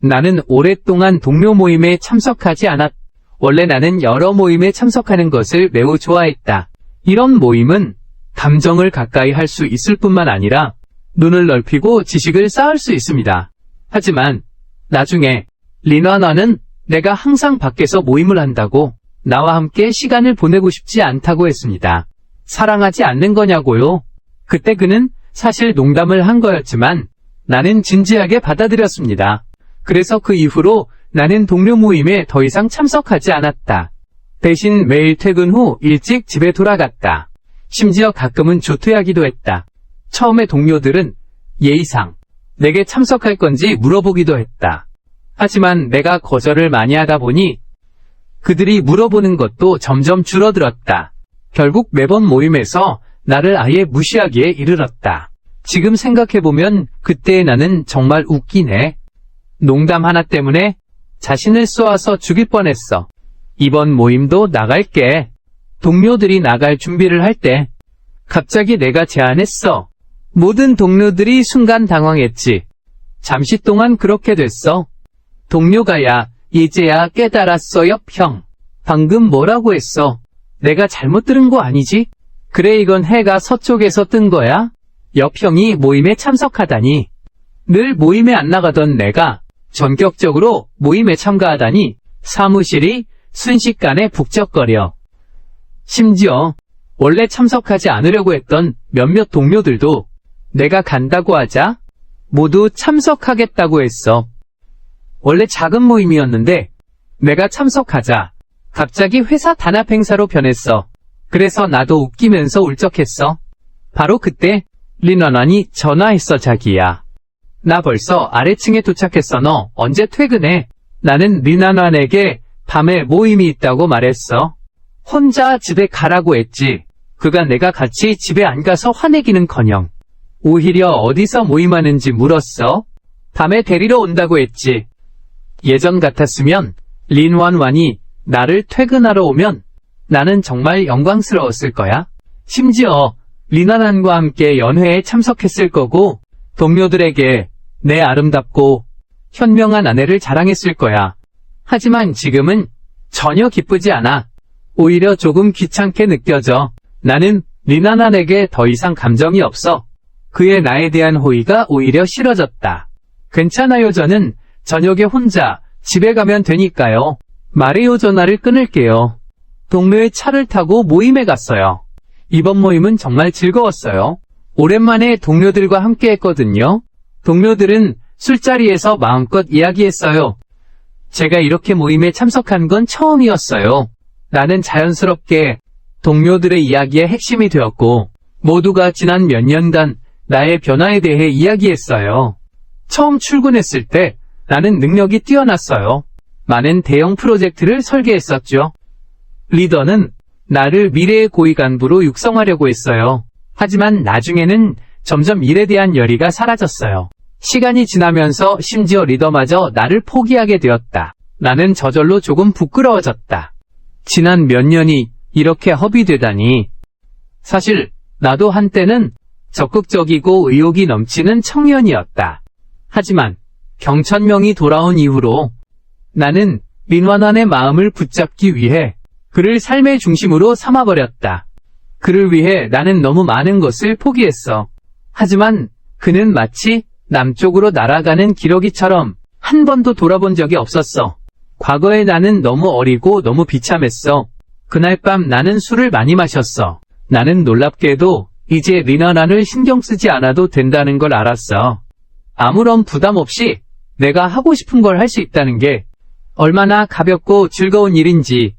나는 오랫동안 동료 모임에 참석하지 않았다. 원래 나는 여러 모임에 참석하는 것을 매우 좋아했다. 이런 모임은 감정을 가까이 할 수 있을 뿐만 아니라 눈을 넓히고 지식을 쌓을 수 있습니다. 하지만 나중에 리너나는 내가 항상 밖에서 모임을 한다고 나와 함께 시간을 보내고 싶지 않다고 했습니다. 사랑하지 않는 거냐고요? 그때 그는 사실 농담을 한 거였지만 나는 진지하게 받아들였습니다. 그래서 그 이후로 나는 동료 모임에 더 이상 참석하지 않았다. 대신 매일 퇴근 후 일찍 집에 돌아갔다. 심지어 가끔은 조퇴하기도 했다. 처음에 동료들은 예의상 내게 참석할 건지 물어보기도 했다. 하지만 내가 거절을 많이 하다 보니 그들이 물어보는 것도 점점 줄어들었다. 결국 매번 모임에서 나를 아예 무시하기에 이르렀다. 지금 생각해보면 그때의 나는 정말 웃기네. 농담 하나 때문에 자신을 쏘아서 죽일 뻔했어. 이번 모임도 나갈게. 동료들이 나갈 준비를 할 때 갑자기 내가 제안했어. 모든 동료들이 순간 당황했지. 잠시 동안 그렇게 됐어. 동료가 야, 이제야 깨달았어요, 형. 방금 뭐라고 했어? 내가 잘못 들은 거 아니지? 그래, 이건 해가 서쪽에서 뜬 거야? 옆 형이 모임에 참석하다니. 늘 모임에 안 나가던 내가 전격적으로 모임에 참가하다니 사무실이 순식간에 북적거려. 심지어 원래 참석하지 않으려고 했던 몇몇 동료들도 내가 간다고 하자 모두 참석하겠다고 했어. 원래 작은 모임이었는데 내가 참석하자 갑자기 회사 단합 행사로 변했어. 그래서 나도 웃기면서 울적했어. 바로 그때 린원원이 전화했어. 자기야, 나 벌써 아래층에 도착했어. 너 언제 퇴근해? 나는 린원원에게 밤에 모임이 있다고 말했어. 혼자 집에 가라고 했지. 그가 내가 같이 집에 안 가서 화내기는커녕 오히려 어디서 모임하는지 물었어. 밤에 데리러 온다고 했지. 예전 같았으면 린원원이 나를 퇴근하러 오면 나는 정말 영광스러웠을 거야. 심지어 린원원과 함께 연회에 참석했을 거고 동료들에게 내 아름답고 현명한 아내를 자랑했을 거야. 하지만 지금은 전혀 기쁘지 않아. 오히려 조금 귀찮게 느껴져. 나는 린원원에게 더 이상 감정이 없어. 그의 나에 대한 호의가 오히려 싫어졌다. 괜찮아요. 저는 저녁에 혼자 집에 가면 되니까요. 말해요. 전화를 끊을게요. 동료의 차를 타고 모임에 갔어요. 이번 모임은 정말 즐거웠어요. 오랜만에 동료들과 함께 했거든요. 동료들은 술자리에서 마음껏 이야기했어요. 제가 이렇게 모임에 참석한 건 처음이었어요. 나는 자연스럽게 동료들의 이야기의 핵심이 되었고 모두가 지난 몇 년간 나의 변화에 대해 이야기했어요. 처음 출근했을 때 나는 능력이 뛰어났어요. 많은 대형 프로젝트를 설계했었죠. 리더는 나를 미래의 고위 간부로 육성하려고 했어요. 하지만 나중에는 점점 일에 대한 열의가 사라졌어요. 시간이 지나면서 심지어 리더마저 나를 포기하게 되었다. 나는 저절로 조금 부끄러워졌다. 지난 몇 년이 이렇게 허비되다니. 사실 나도 한때는 적극적이고 의욕이 넘치는 청년이었다. 하지만 경천명이 돌아온 이후로 나는 린원원의 마음을 붙잡기 위해 그를 삶의 중심으로 삼아버렸다. 그를 위해 나는 너무 많은 것을 포기했어. 하지만 그는 마치 남쪽으로 날아가는 기러기처럼 한 번도 돌아본 적이 없었어. 과거에 나는 너무 어리고 너무 비참했어. 그날 밤 나는 술을 많이 마셨어. 나는 놀랍게도 이제 린원원을 신경 쓰지 않아도 된다는 걸 알았어. 아무런 부담 없이 내가 하고 싶은 걸 할 수 있다는 게 얼마나 가볍고 즐거운 일인지.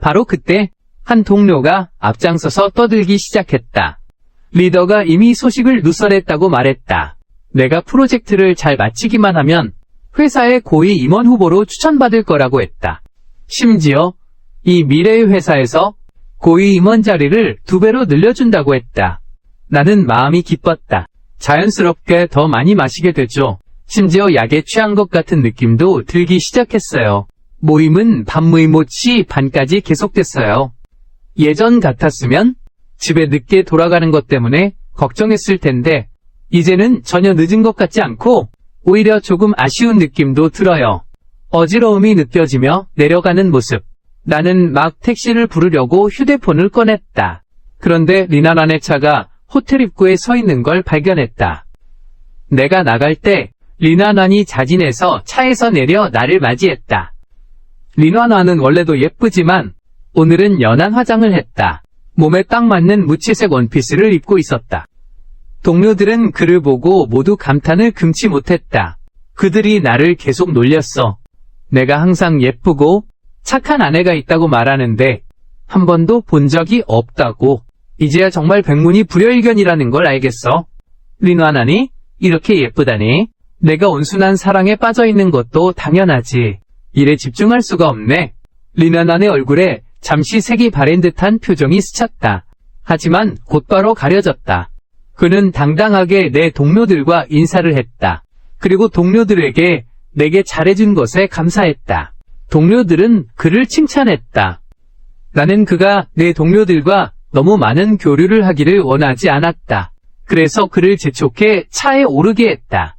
바로 그때 한 동료가 앞장서서 떠들기 시작했다. 리더가 이미 소식을 누설했다고 말했다. 내가 프로젝트를 잘 마치기만 하면 회사의 고위 임원 후보로 추천받을 거라고 했다. 심지어 이 미래의 회사에서 고위 임원 자리를 2배로 늘려준다고 했다. 나는 마음이 기뻤다. 자연스럽게 더 많이 마시게 됐죠. 심지어 약에 취한 것 같은 느낌도 들기 시작했어요. 모임은 밤의 못이 밤까지 계속됐어요. 예전 같았으면 집에 늦게 돌아가는 것 때문에 걱정했을 텐데 이제는 전혀 늦은 것 같지 않고 오히려 조금 아쉬운 느낌도 들어요. 어지러움이 느껴지며 내려가는 모습. 나는 막 택시를 부르려고 휴대폰을 꺼냈다. 그런데 린원원의 차가 호텔 입구에 서 있는 걸 발견했다. 내가 나갈 때 린원원이 자진해서 차에서 내려 나를 맞이했다. 린원원은 원래도 예쁘지만 오늘은 연한 화장을 했다. 몸에 딱 맞는 무채색 원피스를 입고 있었다. 동료들은 그를 보고 모두 감탄을 금치 못했다. 그들이 나를 계속 놀렸어. 내가 항상 예쁘고 착한 아내가 있다고 말하는데 한 번도 본 적이 없다고. 이제야 정말 백문이 불여일견이라는 걸 알겠어. 린원원이 이렇게 예쁘다니. 내가 온순한 사랑에 빠져있는 것도 당연하지. 일에 집중할 수가 없네. 리나난의 얼굴에 잠시 색이 바랜 듯한 표정이 스쳤다. 하지만 곧바로 가려졌다. 그는 당당하게 내 동료들과 인사를 했다. 그리고 동료들에게 내게 잘해준 것에 감사했다. 동료들은 그를 칭찬했다. 나는 그가 내 동료들과 너무 많은 교류를 하기를 원하지 않았다. 그래서 그를 재촉해 차에 오르게 했다.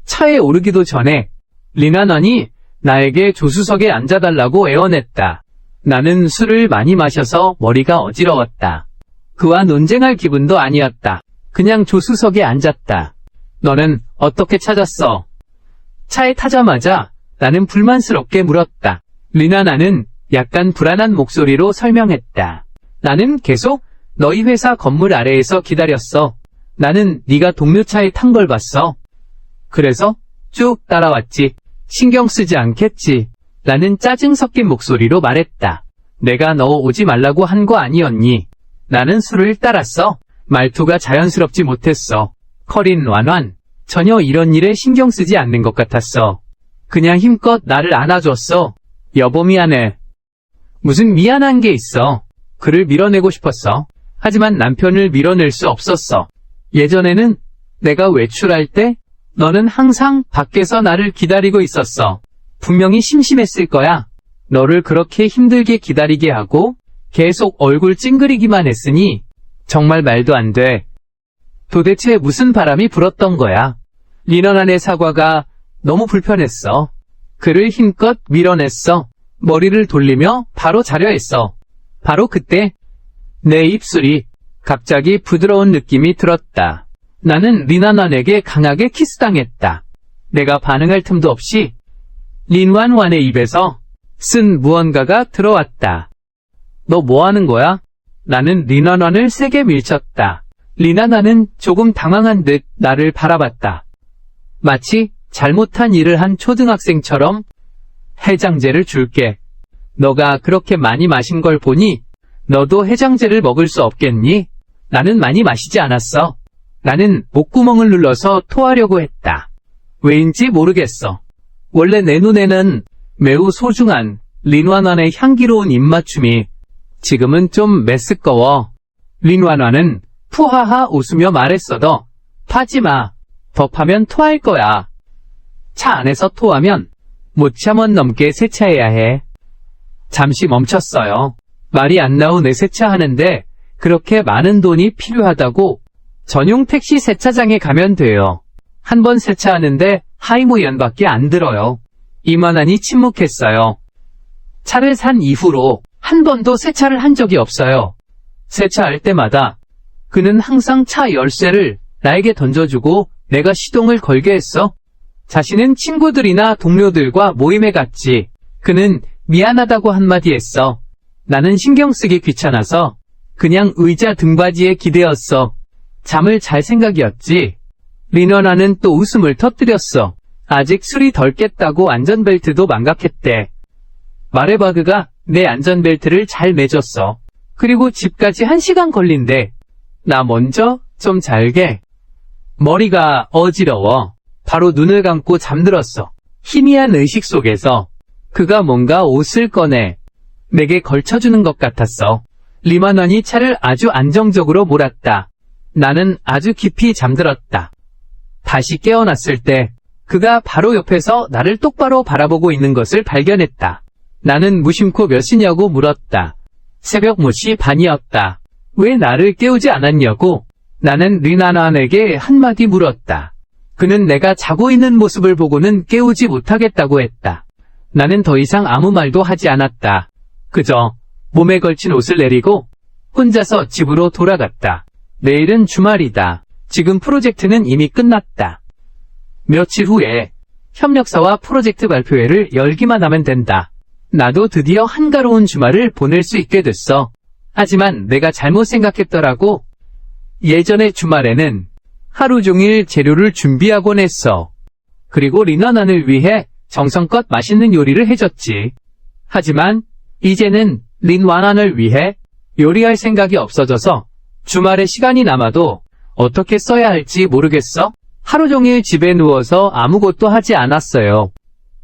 차에 오르기도 전에 리나난이 나에게 조수석에 앉아달라고 애원했다. 나는 술을 많이 마셔서 머리가 어지러웠다. 그와 논쟁할 기분도 아니었다. 그냥 조수석에 앉았다. 너는 어떻게 찾았어? 차에 타자마자 나는 불만스럽게 물었다. 리나난은 약간 불안한 목소리로 설명했다. 나는 계속 너희 회사 건물 아래에서 기다렸어. 나는 네가 동료 차에 탄 걸 봤어. 그래서 쭉 따라왔지. 신경 쓰지 않겠지. 나는 짜증 섞인 목소리로 말했다. 내가 너 오지 말라고 한 거 아니었니? 나는 술을 따랐어. 말투가 자연스럽지 못했어. 커린 완완. 전혀 이런 일에 신경 쓰지 않는 것 같았어. 그냥 힘껏 나를 안아줬어. 여보 미안해. 무슨 미안한 게 있어. 그를 밀어내고 싶었어. 하지만 남편을 밀어낼 수 없었어. 예전에는 내가 외출할 때 너는 항상 밖에서 나를 기다리고 있었어. 분명히 심심했을 거야. 너를 그렇게 힘들게 기다리게 하고 계속 얼굴 찡그리기만 했으니 정말 말도 안 돼. 도대체 무슨 바람이 불었던 거야. 리나난의 사과가 너무 불편했어. 그를 힘껏 밀어냈어. 머리를 돌리며 바로 자려 했어. 바로 그때 내 입술이 갑자기 부드러운 느낌이 들었다. 나는 리나난에게 강하게 키스당했다. 내가 반응할 틈도 없이 린완완의 입에서 쓴 무언가가 들어왔다. 너 뭐 하는 거야? 나는 리나난을 세게 밀쳤다. 리나난은 조금 당황한 듯 나를 바라봤다. 마치 잘못한 일을 한 초등학생처럼 해장제를 줄게. 너가 그렇게 많이 마신 걸 보니 너도 해장제를 먹을 수 없겠니? 나는 많이 마시지 않았어. 나는 목구멍을 눌러서 토하려고 했다. 왜인지 모르겠어. 원래 내 눈에는 매우 소중한 린완완의 향기로운 입맞춤이 지금은 좀 메스꺼워. 린완완은 푸하하 웃으며 말했어도 파지마. 더 파면 토할 거야. 차 안에서 토하면 못 참원 넘게 세차해야 해. 잠시 멈췄어요. 말이 안 나오네. 세차하는데 그렇게 많은 돈이 필요하다고? 전용 택시 세차장에 가면 돼요. 한 번 세차하는데 하이모연밖에 안 들어요. 이만하니 침묵했어요. 차를 산 이후로 한 번도 세차를 한 적이 없어요. 세차할 때마다 그는 항상 차 열쇠를 나에게 던져주고 내가 시동을 걸게 했어. 자신은 친구들이나 동료들과 모임에 갔지. 그는 미안하다고 한마디 했어. 나는 신경 쓰기 귀찮아서 그냥 의자 등받이에 기대었어. 잠을 잘 생각이었지. 리나난은 또 웃음을 터뜨렸어. 아직 술이 덜 깼다고 안전벨트도 망각했대. 말해봐. 그가 내 안전벨트를 잘 매줬어. 그리고 집까지 1시간 걸린대. 나 먼저 좀 잘게. 머리가 어지러워. 바로 눈을 감고 잠들었어. 희미한 의식 속에서 그가 뭔가 옷을 꺼내 내게 걸쳐주는 것 같았어. 리나난이 차를 아주 안정적으로 몰았다. 나는 아주 깊이 잠들었다. 다시 깨어났을 때 그가 바로 옆에서 나를 똑바로 바라보고 있는 것을 발견했다. 나는 무심코 몇 시냐고 물었다. 새벽 5시 반이었다. 왜 나를 깨우지 않았냐고. 나는 리나난에게 한마디 물었다. 그는 내가 자고 있는 모습을 보고는 깨우지 못하겠다고 했다. 나는 더 이상 아무 말도 하지 않았다. 그저 몸에 걸친 옷을 내리고 혼자서 집으로 돌아갔다. 내일은 주말이다. 지금 프로젝트는 이미 끝났다. 며칠 후에 협력사와 프로젝트 발표회를 열기만 하면 된다. 나도 드디어 한가로운 주말을 보낼 수 있게 됐어. 하지만 내가 잘못 생각했더라고. 예전의 주말에는 하루 종일 재료를 준비하곤 했어. 그리고 리나난을 위해 정성껏 맛있는 요리를 해줬지. 하지만 이제는 린완완을 위해 요리할 생각이 없어져서 주말에 시간이 남아도 어떻게 써야 할지 모르겠어. 하루 종일 집에 누워서 아무것도 하지 않았어요.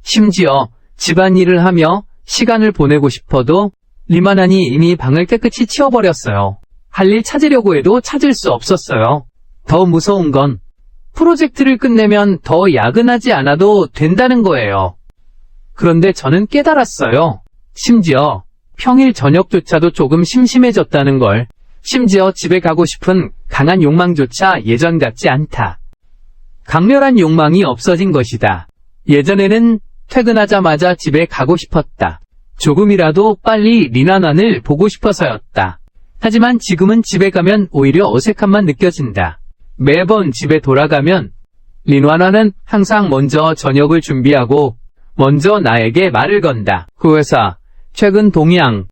심지어 집안일을 하며 시간을 보내고 싶어도 리만환이 이미 방을 깨끗이 치워버렸어요. 할 일 찾으려고 해도 찾을 수 없었어요. 더 무서운 건 프로젝트를 끝내면 더 야근하지 않아도 된다는 거예요. 그런데 저는 깨달았어요. 심지어 평일 저녁조차도 조금 심심해졌다는 걸. 심지어 집에 가고 싶은 강한 욕망조차 예전 같지 않다. 강렬한 욕망이 없어진 것이다. 예전에는 퇴근하자마자 집에 가고 싶었다. 조금이라도 빨리 리난환을 보고 싶어서였다. 하지만 지금은 집에 가면 오히려 어색함만 느껴진다. 매번 집에 돌아가면 리난환은 항상 먼저 저녁을 준비하고 먼저 나에게 말을 건다. 그 회사, 최근 동향.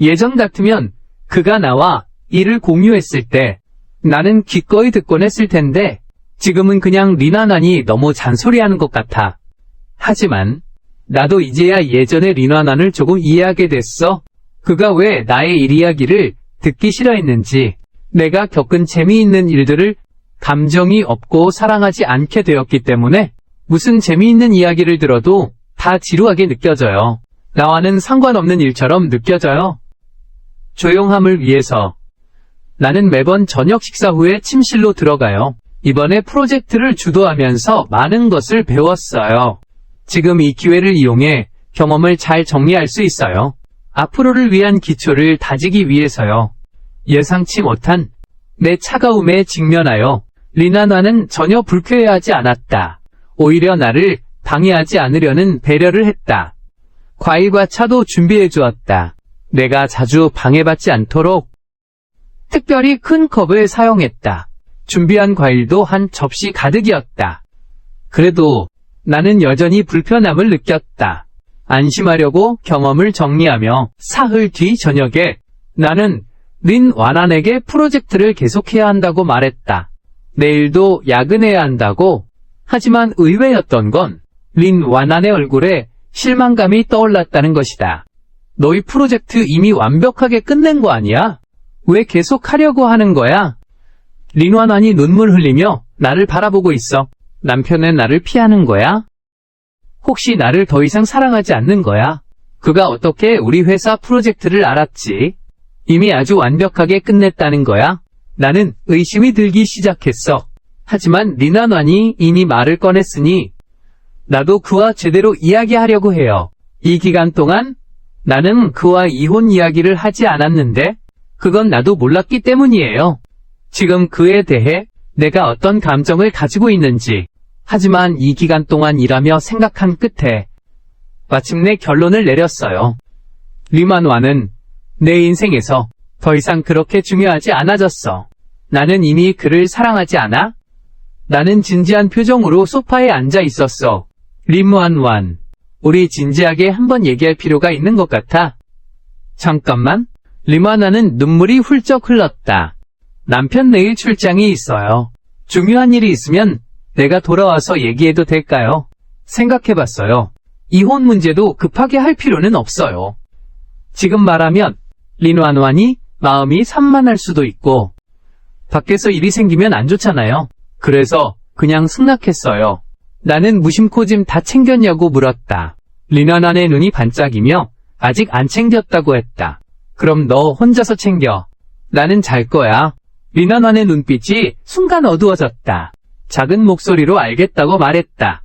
예전 같으면 그가 나와 일을 공유했을 때 나는 기꺼이 듣곤 했을 텐데 지금은 그냥 리난환이 너무 잔소리하는 것 같아. 하지만 나도 이제야 예전의 리난환을 조금 이해하게 됐어. 그가 왜 나의 일 이야기를 듣기 싫어했는지, 내가 겪은 재미있는 일들을 감정이 없고 사랑하지 않게 되었기 때문에 무슨 재미있는 이야기를 들어도 다 지루하게 느껴져요. 나와는 상관없는 일처럼 느껴져요. 조용함을 위해서 나는 매번 저녁 식사 후에 침실로 들어가요. 이번에 프로젝트를 주도하면서 많은 것을 배웠어요. 지금 이 기회를 이용해 경험을 잘 정리할 수 있어요. 앞으로를 위한 기초를 다지기 위해서요. 예상치 못한 내 차가움에 직면하여 리난환은 전혀 불쾌해하지 않았다. 오히려 나를 방해하지 않으려는 배려를 했다. 과일과 차도 준비해 주었다. 내가 자주 방해받지 않도록 특별히 큰 컵을 사용했다. 준비한 과일도 한 접시 가득이었다. 그래도 나는 여전히 불편함을 느꼈다. 안심하려고 경험을 정리하며 사흘 뒤 저녁에 나는 린완환에게 프로젝트를 계속해야 한다고 말했다. 내일도 야근해야 한다고. 하지만 의외였던 건 린완환의 얼굴에 실망감이 떠올랐다는 것이다. 너희 프로젝트 이미 완벽하게 끝낸 거 아니야? 왜 계속 하려고 하는 거야? 린완환이 눈물 흘리며 나를 바라보고 있어. 남편은 나를 피하는 거야? 혹시 나를 더 이상 사랑하지 않는 거야? 그가 어떻게 우리 회사 프로젝트를 알았지? 이미 아주 완벽하게 끝냈다는 거야? 나는 의심이 들기 시작했어. 하지만 린완환이 이미 말을 꺼냈으니 나도 그와 제대로 이야기하려고 해요. 이 기간 동안 나는 그와 이혼 이야기를 하지 않았는데 그건 나도 몰랐기 때문이에요. 지금 그에 대해 내가 어떤 감정을 가지고 있는지. 하지만 이 기간 동안 일하며 생각한 끝에 마침내 결론을 내렸어요. 린완환은 내 인생에서 더 이상 그렇게 중요하지 않아졌어. 나는 이미 그를 사랑하지 않아? 나는 진지한 표정으로 소파에 앉아 있었어. 린완환, 우리 진지하게 한번 얘기할 필요가 있는 것 같아. 잠깐만. 린완환은 눈물이 훌쩍 흘렀다. 남편 내일 출장이 있어요. 중요한 일이 있으면 내가 돌아와서 얘기해도 될까요? 생각해봤어요. 이혼 문제도 급하게 할 필요는 없어요. 지금 말하면 린완환이 마음이 산만할 수도 있고 밖에서 일이 생기면 안 좋잖아요. 그래서 그냥 승낙했어요. 나는 무심코 짐 다 챙겼냐고 물었다. 린완환의 눈이 반짝이며 아직 안 챙겼다고 했다. 그럼 너 혼자서 챙겨. 나는 잘 거야. 린완환의 눈빛이 순간 어두워졌다. 작은 목소리로 알겠다고 말했다.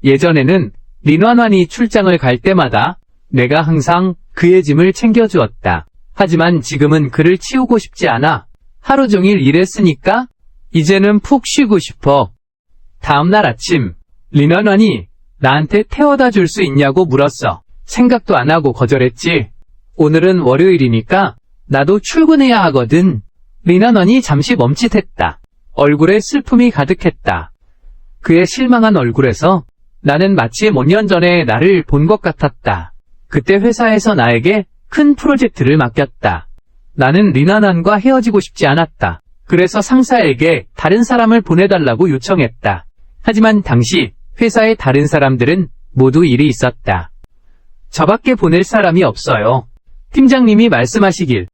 예전에는 린완환이 출장을 갈 때마다 내가 항상 그의 짐을 챙겨주었다. 하지만 지금은 그를 치우고 싶지 않아. 하루 종일 일했으니까 이제는 푹 쉬고 싶어. 다음날 아침 린완환이 나한테 태워다 줄 수 있냐고 물었어. 생각도 안 하고 거절했지. 오늘은 월요일이니까 나도 출근해야 하거든. 린완환이 잠시 멈칫했다. 얼굴에 슬픔이 가득했다. 그의 실망한 얼굴에서 나는 마치 몇 년 전에 나를 본 것 같았다. 그때 회사에서 나에게 큰 프로젝트를 맡겼다. 나는 린완환과 헤어지고 싶지 않았다. 그래서 상사에게 다른 사람을 보내달라고 요청했다. 하지만 당시 회사의 다른 사람들은 모두 일이 있었다. 저밖에 보낼 사람이 없어요. 팀장님이 말씀하시길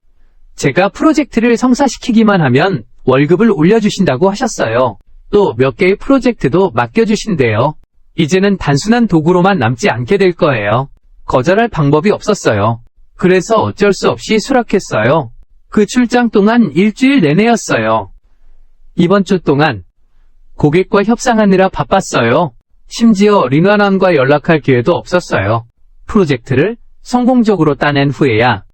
제가 프로젝트를 성사시키기만 하면 월급을 올려주신다고 하셨어요. 또 몇 개의 프로젝트도 맡겨주신대요. 이제는 단순한 도구로만 남지 않게 될 거예요. 거절할 방법이 없었어요. 그래서 어쩔 수 없이 수락했어요. 그 출장 동안 일주일 내내였어요. 이번 주 동안 고객과 협상하느라 바빴어요. 심지어 린완원과 연락할 기회도 없었어요. 프로젝트를 성공적으로 따낸 후에야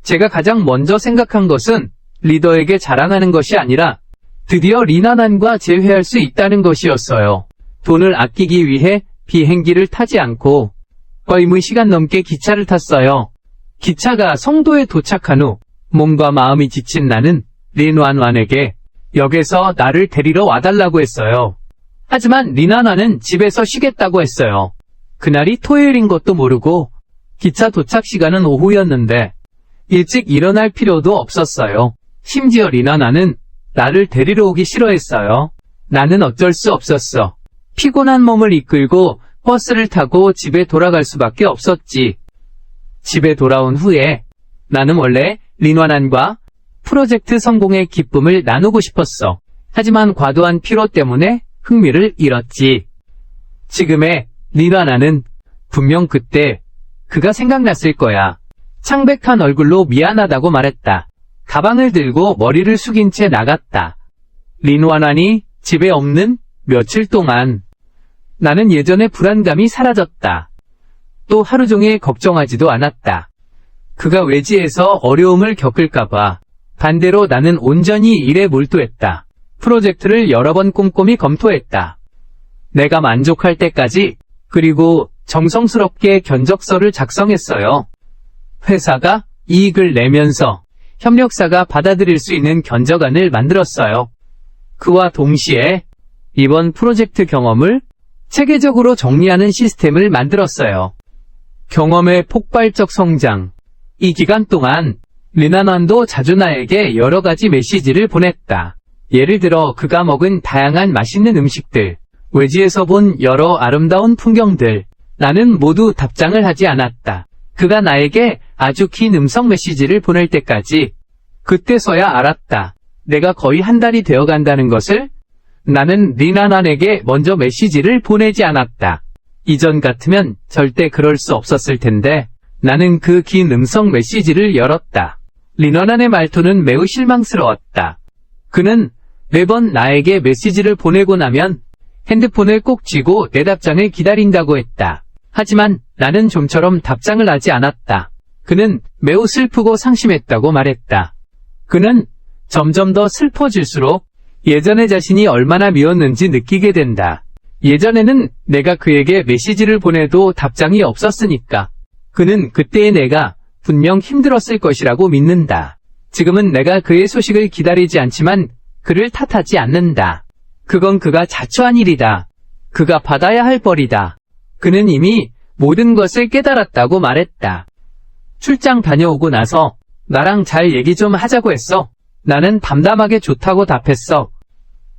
제가 가장 먼저 생각한 것은 리더에게 자랑하는 것이 아니라 드디어 린완원과 재회할 수 있다는 것이었어요. 돈을 아끼기 위해 비행기를 타지 않고 거의 4시간 넘게 기차를 탔어요. 기차가 성도에 도착한 후 몸과 마음이 지친 나는 린완원에게 역에서 나를 데리러 와달라고 했어요. 하지만 린완원은 집에서 쉬겠다고 했어요. 그날이 토요일인 것도 모르고 기차 도착 시간은 오후였는데 일찍 일어날 필요도 없었어요. 심지어 린완원은 나를 데리러 오기 싫어했어요. 나는 어쩔 수 없었어. 피곤한 몸을 이끌고 버스를 타고 집에 돌아갈 수밖에 없었지. 집에 돌아온 후에 나는 원래 린완원과 프로젝트 성공의 기쁨을 나누고 싶었어. 하지만 과도한 피로 때문에 흥미를 잃었지. 지금의 린완원은 분명 그때 그가 생각났을 거야. 창백한 얼굴로 미안하다고 말했다. 가방을 들고 머리를 숙인 채 나갔다. 린완원이 집에 없는 며칠 동안 나는 예전의 불안감이 사라졌다. 또 하루 종일 걱정하지도 않았다. 그가 외지에서 어려움을 겪을까봐. 반대로 나는 온전히 일에 몰두했다. 프로젝트를 여러 번 꼼꼼히 검토했다. 내가 만족할 때까지. 그리고 정성스럽게 견적서를 작성했어요. 회사가 이익을 내면서 협력사가 받아들일 수 있는 견적안을 만들었어요. 그와 동시에 이번 프로젝트 경험을 체계적으로 정리하는 시스템을 만들었어요. 경험의 폭발적 성장. 이 기간 동안 린완원도 자주 나에게 여러 가지 메시지를 보냈다. 예를 들어 그가 먹은 다양한 맛있는 음식들, 외지에서 본 여러 아름다운 풍경들. 나는 모두 답장을 하지 않았다. 그가 나에게 아주 긴 음성 메시지를 보낼 때까지. 그때서야 알았다. 내가 거의 한 달이 되어간다는 것을. 나는 린완원에게 먼저 메시지를 보내지 않았다. 이전 같으면 절대 그럴 수 없었을 텐데 나는 그 긴 음성 메시지를 열었다. 린완원의 말투는 매우 실망스러웠다. 그는 매번 나에게 메시지를 보내고 나면 핸드폰을 꼭 쥐고 내 답장을 기다린다고 했다. 하지만 나는 좀처럼 답장을 하지 않았다. 그는 매우 슬프고 상심했다고 말했다. 그는 점점 더 슬퍼질수록 예전의 자신이 얼마나 미웠는지 느끼게 된다. 예전에는 내가 그에게 메시지를 보내도 답장이 없었으니까. 그는 그때의 내가 분명 힘들었을 것이라고 믿는다. 지금은 내가 그의 소식을 기다리지 않지만 그를 탓하지 않는다. 그건 그가 자초한 일이다. 그가 받아야 할 벌이다. 그는 이미 모든 것을 깨달았다고 말했다. 출장 다녀오고 나서 나랑 잘 얘기 좀 하자고 했어. 나는 담담하게 좋다고 답했어.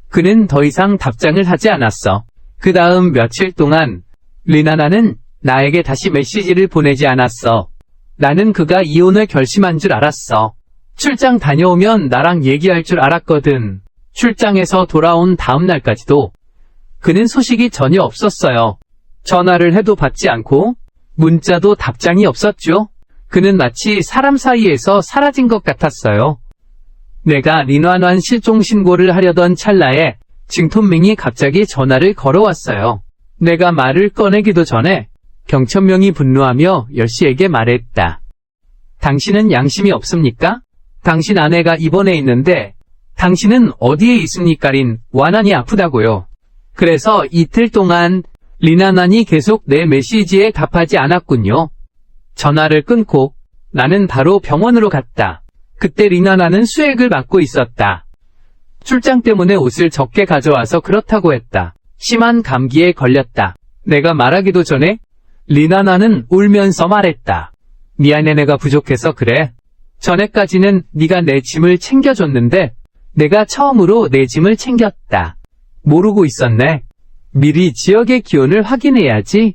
그는 더 이상 답장을 하지 않았어. 그 다음 며칠 동안 린완원은 나에게 다시 메시지를 보내지 않았어. 나는 그가 이혼을 결심한 줄 알았어. 출장 다녀오면 나랑 얘기할 줄 알았거든. 출장에서 돌아온 다음 날까지도 그는 소식이 전혀 없었어요. 전화를 해도 받지 않고 문자도 답장이 없었죠. 그는 마치 사람 사이에서 사라진 것 같았어요. 내가 린완원 실종 신고를 하려던 찰나에 징톤밍이 갑자기 전화를 걸어왔어요. 내가 말을 꺼내기도 전에 경천명이 분노하며 열씨에게 말했다. 당신은 양심이 없습니까? 당신 아내가 입원해 있는데 당신은 어디에 있습니까? 린완원이 아프다고요. 그래서 이틀 동안 린완원이 계속 내 메시지에 답하지 않았군요. 전화를 끊고 나는 바로 병원으로 갔다. 그때 린완원은 수액을 맞고 있었다. 출장 때문에 옷을 적게 가져와서 그렇다고 했다. 심한 감기에 걸렸다. 내가 말하기도 전에 린완원은 울면서 말했다. 미안해, 내가 부족해서 그래. 전에까지는 네가 내 짐을 챙겨줬는데 내가 처음으로 내 짐을 챙겼다. 모르고 있었네. 미리 지역의 기온을 확인해야지.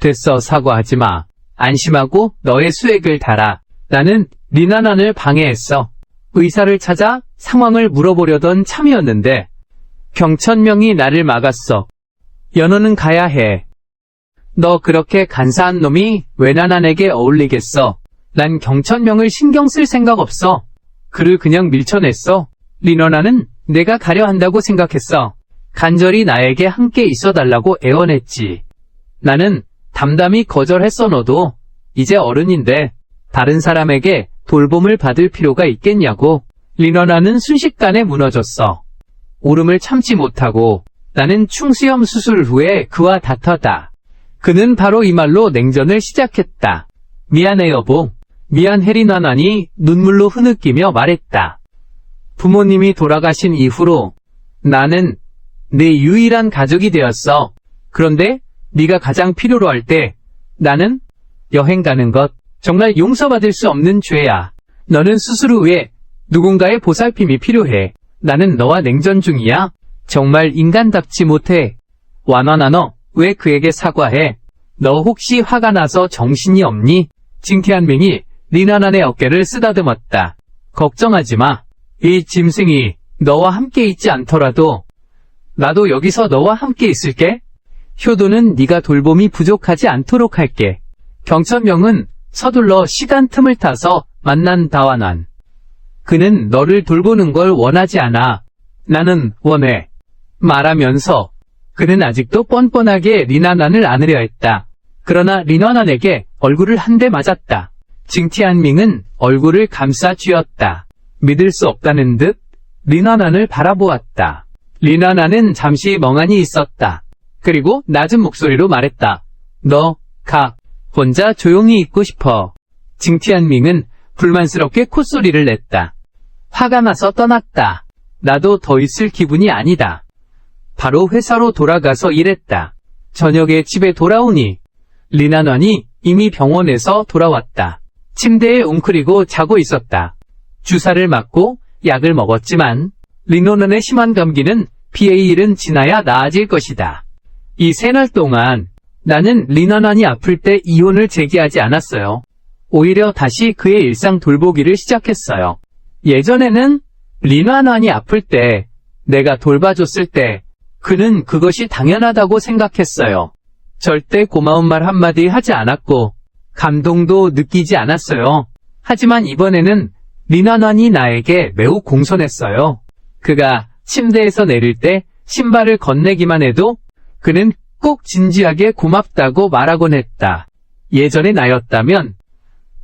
됐어, 사과하지 마. 안심하고 너의 수액을 달아. 나는 린완원을 방해했어. 의사를 찾아 상황을 물어보려던 참이었는데 경천명이 나를 막았어. 연호는 가야 해. 너 그렇게 간사한 놈이 왜 나난에게 어울리겠어? 난 경천명을 신경 쓸 생각 없어. 그를 그냥 밀쳐냈어. 리너나는 내가 가려 한다고 생각했어. 간절히 나에게 함께 있어달라고 애원했지. 나는 담담히 거절했어. 너도 이제 어른인데 다른 사람에게 돌봄을 받을 필요가 있겠냐고. 리너나는 순식간에 무너졌어. 울음을 참지 못하고 나는 충수염 수술 후에 그와 다퉜다. 그는 바로 이 말로 냉전을 시작했다. 미안해 여보. 미안해. 리너나니 눈물로 흐느끼며 말했다. 부모님이 돌아가신 이후로 나는 내 유일한 가족이 되었어. 그런데 네가 가장 필요로 할 때 나는 여행 가는 것 정말 용서받을 수 없는 죄야. 너는 수술 후에 누군가의 보살핌이 필요해. 나는 너와 냉전 중이야. 정말 인간답지 못해. 완완아 너 왜 그에게 사과해? 너 혹시 화가 나서 정신이 없니? 징티안밍이 리나난의 어깨를 쓰다듬었다. 걱정하지 마. 이 짐승이 너와 함께 있지 않더라도 나도 여기서 너와 함께 있을게. 효도는 네가 돌봄이 부족하지 않도록 할게. 경천명은 서둘러 시간 틈을 타서 만난 다완환. 그는 너를 돌보는 걸 원하지 않아. 나는 원해. 말하면서 그는 아직도 뻔뻔하게 리나난을 안으려 했다. 그러나 리나난에게 얼굴을 한 대 맞았다. 징티안밍은 얼굴을 감싸 쥐었다. 믿을 수 없다는 듯 리나난을 바라보았다. 리나난은 잠시 멍하니 있었다. 그리고 낮은 목소리로 말했다. 너 가. 혼자 조용히 있고 싶어. 징티안밍은 불만스럽게 콧소리를 냈다. 화가 나서 떠났다. 나도 더 있을 기분이 아니다. 바로 회사로 돌아가서 일했다. 저녁에 집에 돌아오니 리나난이 이미 병원에서 돌아왔다. 침대에 웅크리고 자고 있었다. 주사를 맞고 약을 먹었지만 리나난의 심한 감기는 BA1은 지나야 나아질 것이다. 이 3날 동안 나는 리나난이 아플 때 이혼을 제기하지 않았어요. 오히려 다시 그의 일상 돌보기를 시작했어요. 예전에는 리나난이 아플 때 내가 돌봐줬을 때 그는 그것이 당연하다고 생각했어요. 절대 고마운 말 한마디 하지 않았고 감동도 느끼지 않았어요. 하지만 이번에는 리나난이 나에게 매우 공손했어요. 그가 침대에서 내릴 때 신발을 건네기만 해도 그는 꼭 진지하게 고맙다고 말하곤 했다. 예전의 나였다면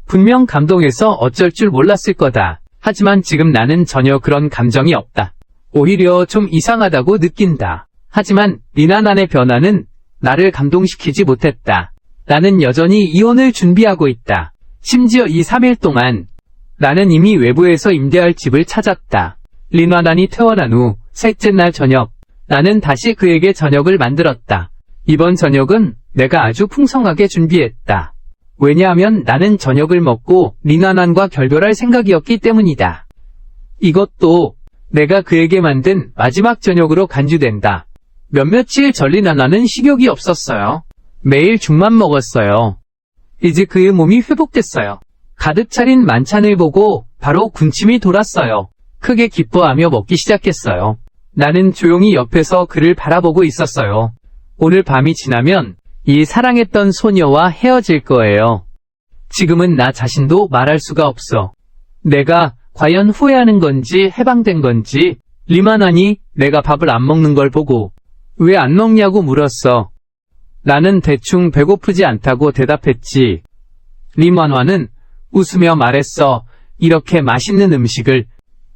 분명 감동해서 어쩔 줄 몰랐을 거다. 하지만 지금 나는 전혀 그런 감정이 없다. 오히려 좀 이상하다고 느낀다. 하지만 리나난의 변화는 나를 감동시키지 못했다. 나는 여전히 이혼을 준비하고 있다. 심지어 이 3일 동안 나는 이미 외부에서 임대할 집을 찾았다. 리나난이 퇴원한 후 셋째 날 저녁, 나는 다시 그에게 저녁을 만들었다. 이번 저녁은 내가 아주 풍성하게 준비했다. 왜냐하면 나는 저녁을 먹고 리나난과 결별할 생각이었기 때문이다. 이것도 내가 그에게 만든 마지막 저녁으로 간주된다. 몇몇일 전 리나난은 식욕이 없었어요. 매일 죽만 먹었어요. 이제 그의 몸이 회복됐어요. 가득 차린 만찬을 보고 바로 군침이 돌았어요. 크게 기뻐하며 먹기 시작했어요. 나는 조용히 옆에서 그를 바라보고 있었어요. 오늘 밤이 지나면 이 사랑했던 소녀와 헤어질 거예요. 지금은 나 자신도 말할 수가 없어. 내가 과연 후회하는 건지 해방된 건지. 리나난이 내가 밥을 안 먹는 걸 보고 왜 안 먹냐고 물었어. 나는 대충 배고프지 않다고 대답했지. 리나난은 웃으며 말했어. 이렇게 맛있는 음식을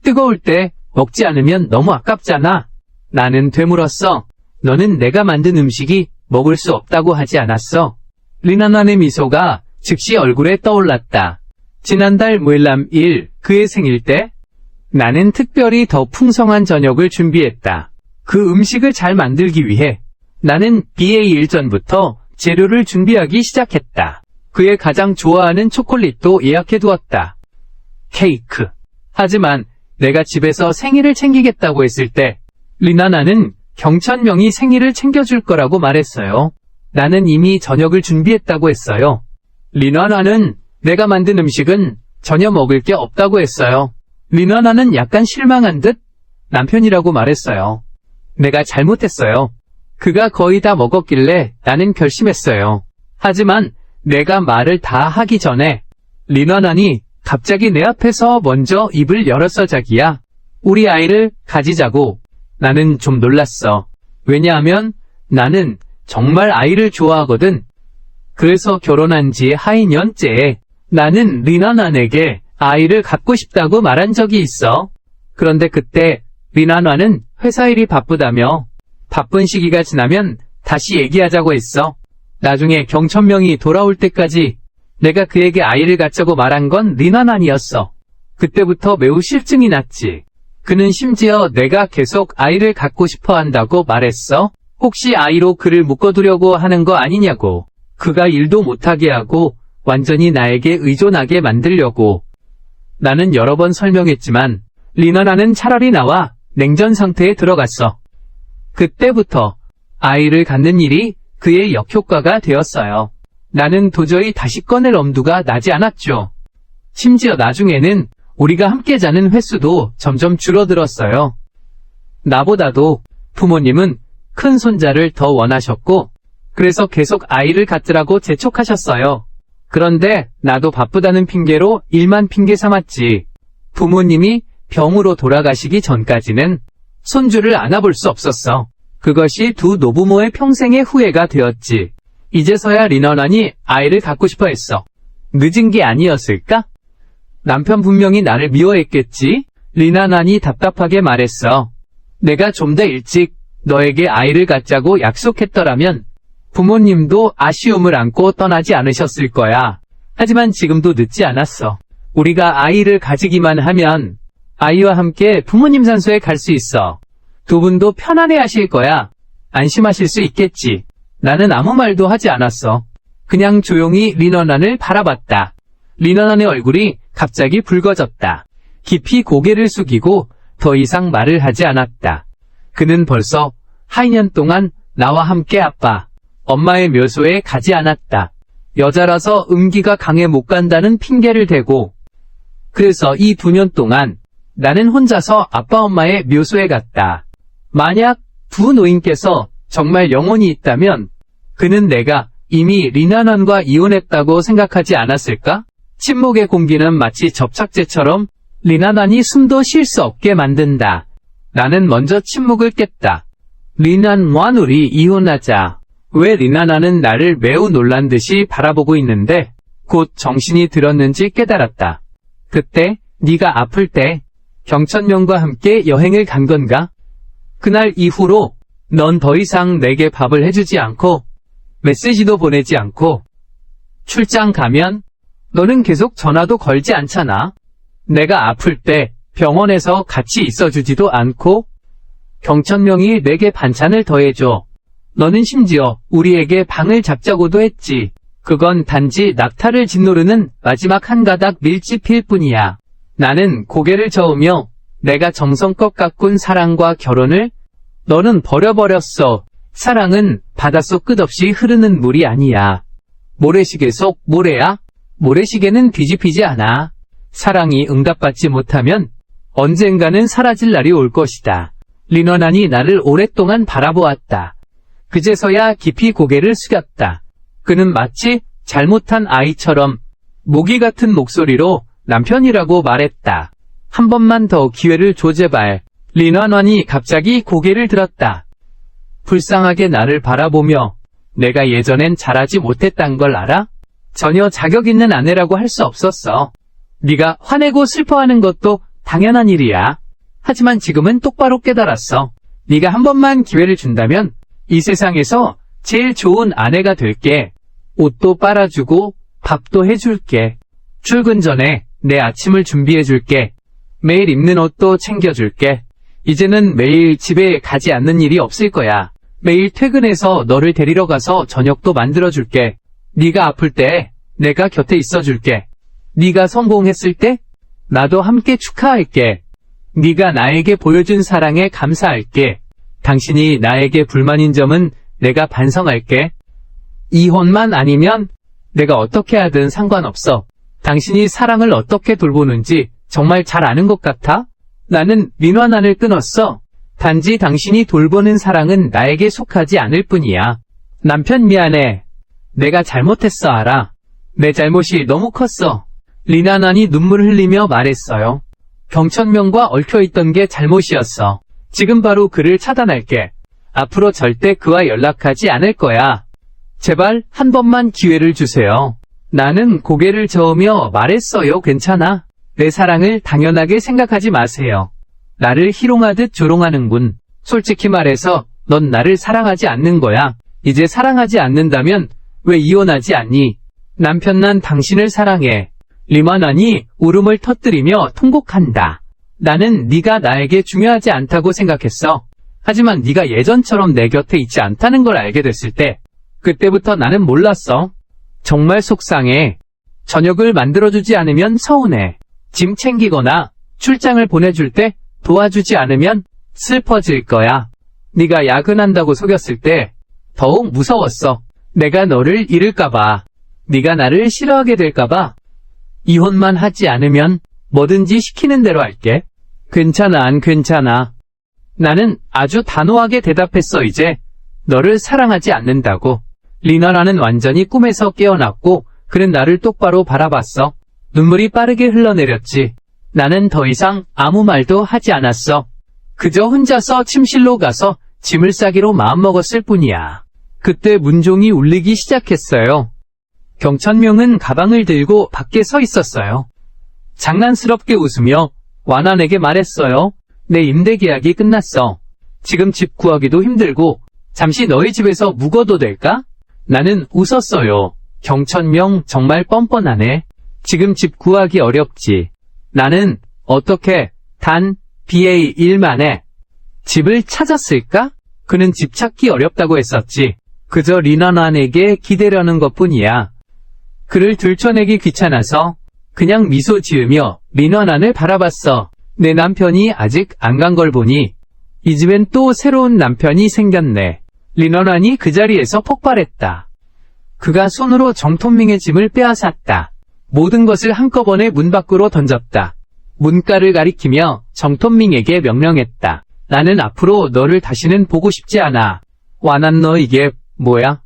뜨거울 때 먹지 않으면 너무 아깝잖아. 나는 되물었어. 너는 내가 만든 음식이 먹을 수 없다고 하지 않았어? 리나난의 미소가 즉시 얼굴에 떠올랐다. 지난달 무엘람1 그의 생일 때 나는 특별히 더 풍성한 저녁을 준비했다. 그 음식을 잘 만들기 위해 나는 BA1 전부터 재료를 준비하기 시작했다. 그의 가장 좋아하는 초콜릿도 예약해두었다. 케이크. 하지만 내가 집에서 생일을 챙기겠다고 했을 때 리나난은 경천명이 생일을 챙겨줄 거라고 말했어요. 나는 이미 저녁을 준비했다고 했어요. 리나난은 내가 만든 음식은 전혀 먹을 게 없다고 했어요. 리나난은 약간 실망한 듯 남편이라고 말했어요. 내가 잘못했어요. 그가 거의 다 먹었길래 나는 결심했어요. 하지만 내가 말을 다 하기 전에 리나난이 갑자기 내 앞에서 먼저 입을 열었어. 자기야, 우리 아이를 가지자고. 나는 좀 놀랐어. 왜냐하면 나는 정말 아이를 좋아하거든. 그래서 결혼한 지 하이 년째에 나는 리나난에게 아이를 갖고 싶다고 말한 적이 있어. 그런데 그때 리나난은 회사 일이 바쁘다며 바쁜 시기가 지나면 다시 얘기하자고 했어. 나중에 경천명이 돌아올 때까지 내가 그에게 아이를 갖자고 말한 건 리나난이었어. 그때부터 매우 실증이 났지. 그는 심지어 내가 계속 아이를 갖고 싶어 한다고 말했어. 혹시 아이로 그를 묶어두려고 하는 거 아니냐고. 그가 일도 못하게 하고 완전히 나에게 의존하게 만들려고. 나는 여러 번 설명했지만 리나난은 차라리 나와 냉전 상태에 들어갔어. 그때부터 아이를 갖는 일이 그의 역효과가 되었어요. 나는 도저히 다시 꺼낼 엄두가 나지 않았죠. 심지어 나중에는 우리가 함께 자는 횟수도 점점 줄어들었어요. 나보다도 부모님은 큰 손자를 더 원하셨고, 그래서 계속 아이를 갖으라고 재촉하셨어요. 그런데 나도 바쁘다는 핑계로 일만 핑계 삼았지. 부모님이 병으로 돌아가시기 전까지는 손주를 안아볼 수 없었어. 그것이 두 노부모의 평생의 후회가 되었지. 이제서야 리나난이 아이를 갖고 싶어 했어. 늦은 게 아니었을까? 남편 분명히 나를 미워했겠지? 리나난이 답답하게 말했어. 내가 좀 더 일찍 너에게 아이를 갖자고 약속했더라면 부모님도 아쉬움을 안고 떠나지 않으셨을 거야. 하지만 지금도 늦지 않았어. 우리가 아이를 가지기만 하면 아이와 함께 부모님 산소에 갈 수 있어. 두 분도 편안해 하실 거야. 안심하실 수 있겠지. 나는 아무 말도 하지 않았어. 그냥 조용히 리나난을 바라봤다. 리나난의 얼굴이 갑자기 붉어졌다. 깊이 고개를 숙이고 더 이상 말을 하지 않았다. 그는 벌써 하이년 동안 나와 함께 아빠, 엄마의 묘소에 가지 않았다. 여자라서 음기가 강해 못 간다는 핑계를 대고. 그래서 이 2년 동안 나는 혼자서 아빠 엄마의 묘소에 갔다. 만약 두 노인께서 정말 영혼이 있다면 그는 내가 이미 리나난과 이혼했다고 생각하지 않았을까? 침묵의 공기는 마치 접착제처럼 리나난이 숨도 쉴 수 없게 만든다. 나는 먼저 침묵을 깼다. 리난완, 우리 이혼하자. 왜 리나난은 나를 매우 놀란 듯이 바라보고 있는데 곧 정신이 들었는지 깨달았다. 그때 네가 아플 때 경천명과 함께 여행을 간 건가? 그날 이후로 넌 더 이상 내게 밥을 해주지 않고 메시지도 보내지 않고 출장 가면 너는 계속 전화도 걸지 않잖아. 내가 아플 때 병원에서 같이 있어주지도 않고 경천명이 내게 반찬을 더해줘. 너는 심지어 우리에게 방을 잡자고도 했지. 그건 단지 낙타를 짓누르는 마지막 한 가닥 밀짚일 뿐이야. 나는 고개를 저으며 내가 정성껏 가꾼 사랑과 결혼을 너는 버려버렸어. 사랑은 바닷속 끝없이 흐르는 물이 아니야. 모래시계 속 모래야? 모래시계는 뒤집히지 않아. 사랑이 응답받지 못하면 언젠가는 사라질 날이 올 것이다. 리나난이 나를 오랫동안 바라보았다. 그제서야 깊이 고개를 숙였다. 그는 마치 잘못한 아이처럼 모기 같은 목소리로 남편이라고 말했다. 한 번만 더 기회를 줘 제발. 리나난이 갑자기 고개를 들었다. 불쌍하게 나를 바라보며 내가 예전엔 잘하지 못했단 걸 알아? 전혀 자격 있는 아내라고 할 수 없었어. 네가 화내고 슬퍼하는 것도 당연한 일이야. 하지만 지금은 똑바로 깨달았어. 네가 한 번만 기회를 준다면 이 세상에서 제일 좋은 아내가 될게. 옷도 빨아주고 밥도 해줄게. 출근 전에 내 아침을 준비해줄게. 매일 입는 옷도 챙겨줄게. 이제는 매일 집에 가지 않는 일이 없을 거야. 매일 퇴근해서 너를 데리러 가서 저녁도 만들어줄게. 네가 아플 때 내가 곁에 있어줄게. 네가 성공했을 때 나도 함께 축하할게. 네가 나에게 보여준 사랑에 감사할게. 당신이 나에게 불만인 점은 내가 반성할게. 이혼만 아니면 내가 어떻게 하든 상관없어. 당신이 사랑을 어떻게 돌보는지 정말 잘 아는 것 같아? 나는 리나난을 끊었어. 단지 당신이 돌보는 사랑은 나에게 속하지 않을 뿐이야. 남편 미안해. 내가 잘못했어 알아. 내 잘못이 너무 컸어. 리나난이 눈물을 흘리며 말했어요. 경천명과 얽혀있던 게 잘못이었어. 지금 바로 그를 차단할게. 앞으로 절대 그와 연락하지 않을 거야. 제발 한 번만 기회를 주세요. 나는 고개를 저으며 말했어요. 괜찮아. 내 사랑을 당연하게 생각하지 마세요. 나를 희롱하듯 조롱하는군. 솔직히 말해서 넌 나를 사랑하지 않는 거야. 이제 사랑하지 않는다면 왜 이혼하지 않니? 남편 난 당신을 사랑해. 리나난이 울음을 터뜨리며 통곡한다. 나는 네가 나에게 중요하지 않다고 생각했어. 하지만 네가 예전처럼 내 곁에 있지 않다는 걸 알게 됐을 때 그때부터 나는 몰랐어. 정말 속상해. 저녁을 만들어주지 않으면 서운해. 짐 챙기거나 출장을 보내줄 때 도와주지 않으면 슬퍼질 거야. 네가 야근한다고 속였을 때 더욱 무서웠어. 내가 너를 잃을까봐. 네가 나를 싫어하게 될까봐. 이혼만 하지 않으면 뭐든지 시키는 대로 할게. 괜찮아, 안 괜찮아. 나는 아주 단호하게 대답했어. 이제 너를 사랑하지 않는다고. 리나난은 완전히 꿈에서 깨어났고 그는 나를 똑바로 바라봤어. 눈물이 빠르게 흘러내렸지. 나는 더 이상 아무 말도 하지 않았어. 그저 혼자서 침실로 가서 짐을 싸기로 마음먹었을 뿐이야. 그때 문종이 울리기 시작했어요. 경천명은 가방을 들고 밖에 서 있었어요. 장난스럽게 웃으며 완환에게 말했어요. 내 임대 계약이 끝났어. 지금 집 구하기도 힘들고 잠시 너희 집에서 묵어도 될까? 나는 웃었어요. 경천명 정말 뻔뻔하네. 지금 집 구하기 어렵지. 나는 어떻게 단 BA 1만에 집을 찾았을까? 그는 집 찾기 어렵다고 했었지. 그저 리나난에게 기대려는 것뿐이야. 그를 들춰내기 귀찮아서 그냥 미소 지으며 리나난을 바라봤어. 내 남편이 아직 안 간 걸 보니 이 집엔 또 새로운 남편이 생겼네. 리나난이 그 자리에서 폭발했다. 그가 손으로 정톤밍의 짐을 빼앗았다. 모든 것을 한꺼번에 문 밖으로 던졌다. 문가를 가리키며 정톤밍에게 명령했다. 나는 앞으로 너를 다시는 보고 싶지 않아. 완한 너 이게 뭐야?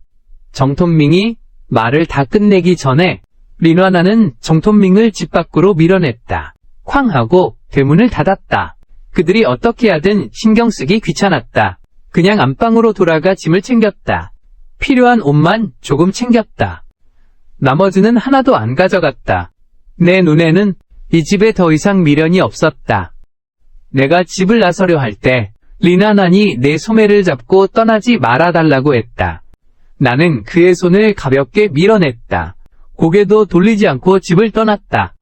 정톤밍이 말을 다 끝내기 전에 리나난은 정톤밍을 집 밖으로 밀어냈다. 쾅 하고 대문을 닫았다. 그들이 어떻게 하든 신경 쓰기 귀찮았다. 그냥 안방으로 돌아가 짐을 챙겼다. 필요한 옷만 조금 챙겼다. 나머지는 하나도 안 가져갔다. 내 눈에는 이 집에 더 이상 미련이 없었다. 내가 집을 나서려 할 때 리나난이 내 소매를 잡고 떠나지 말아달라고 했다. 나는 그의 손을 가볍게 밀어냈다. 고개도 돌리지 않고 집을 떠났다.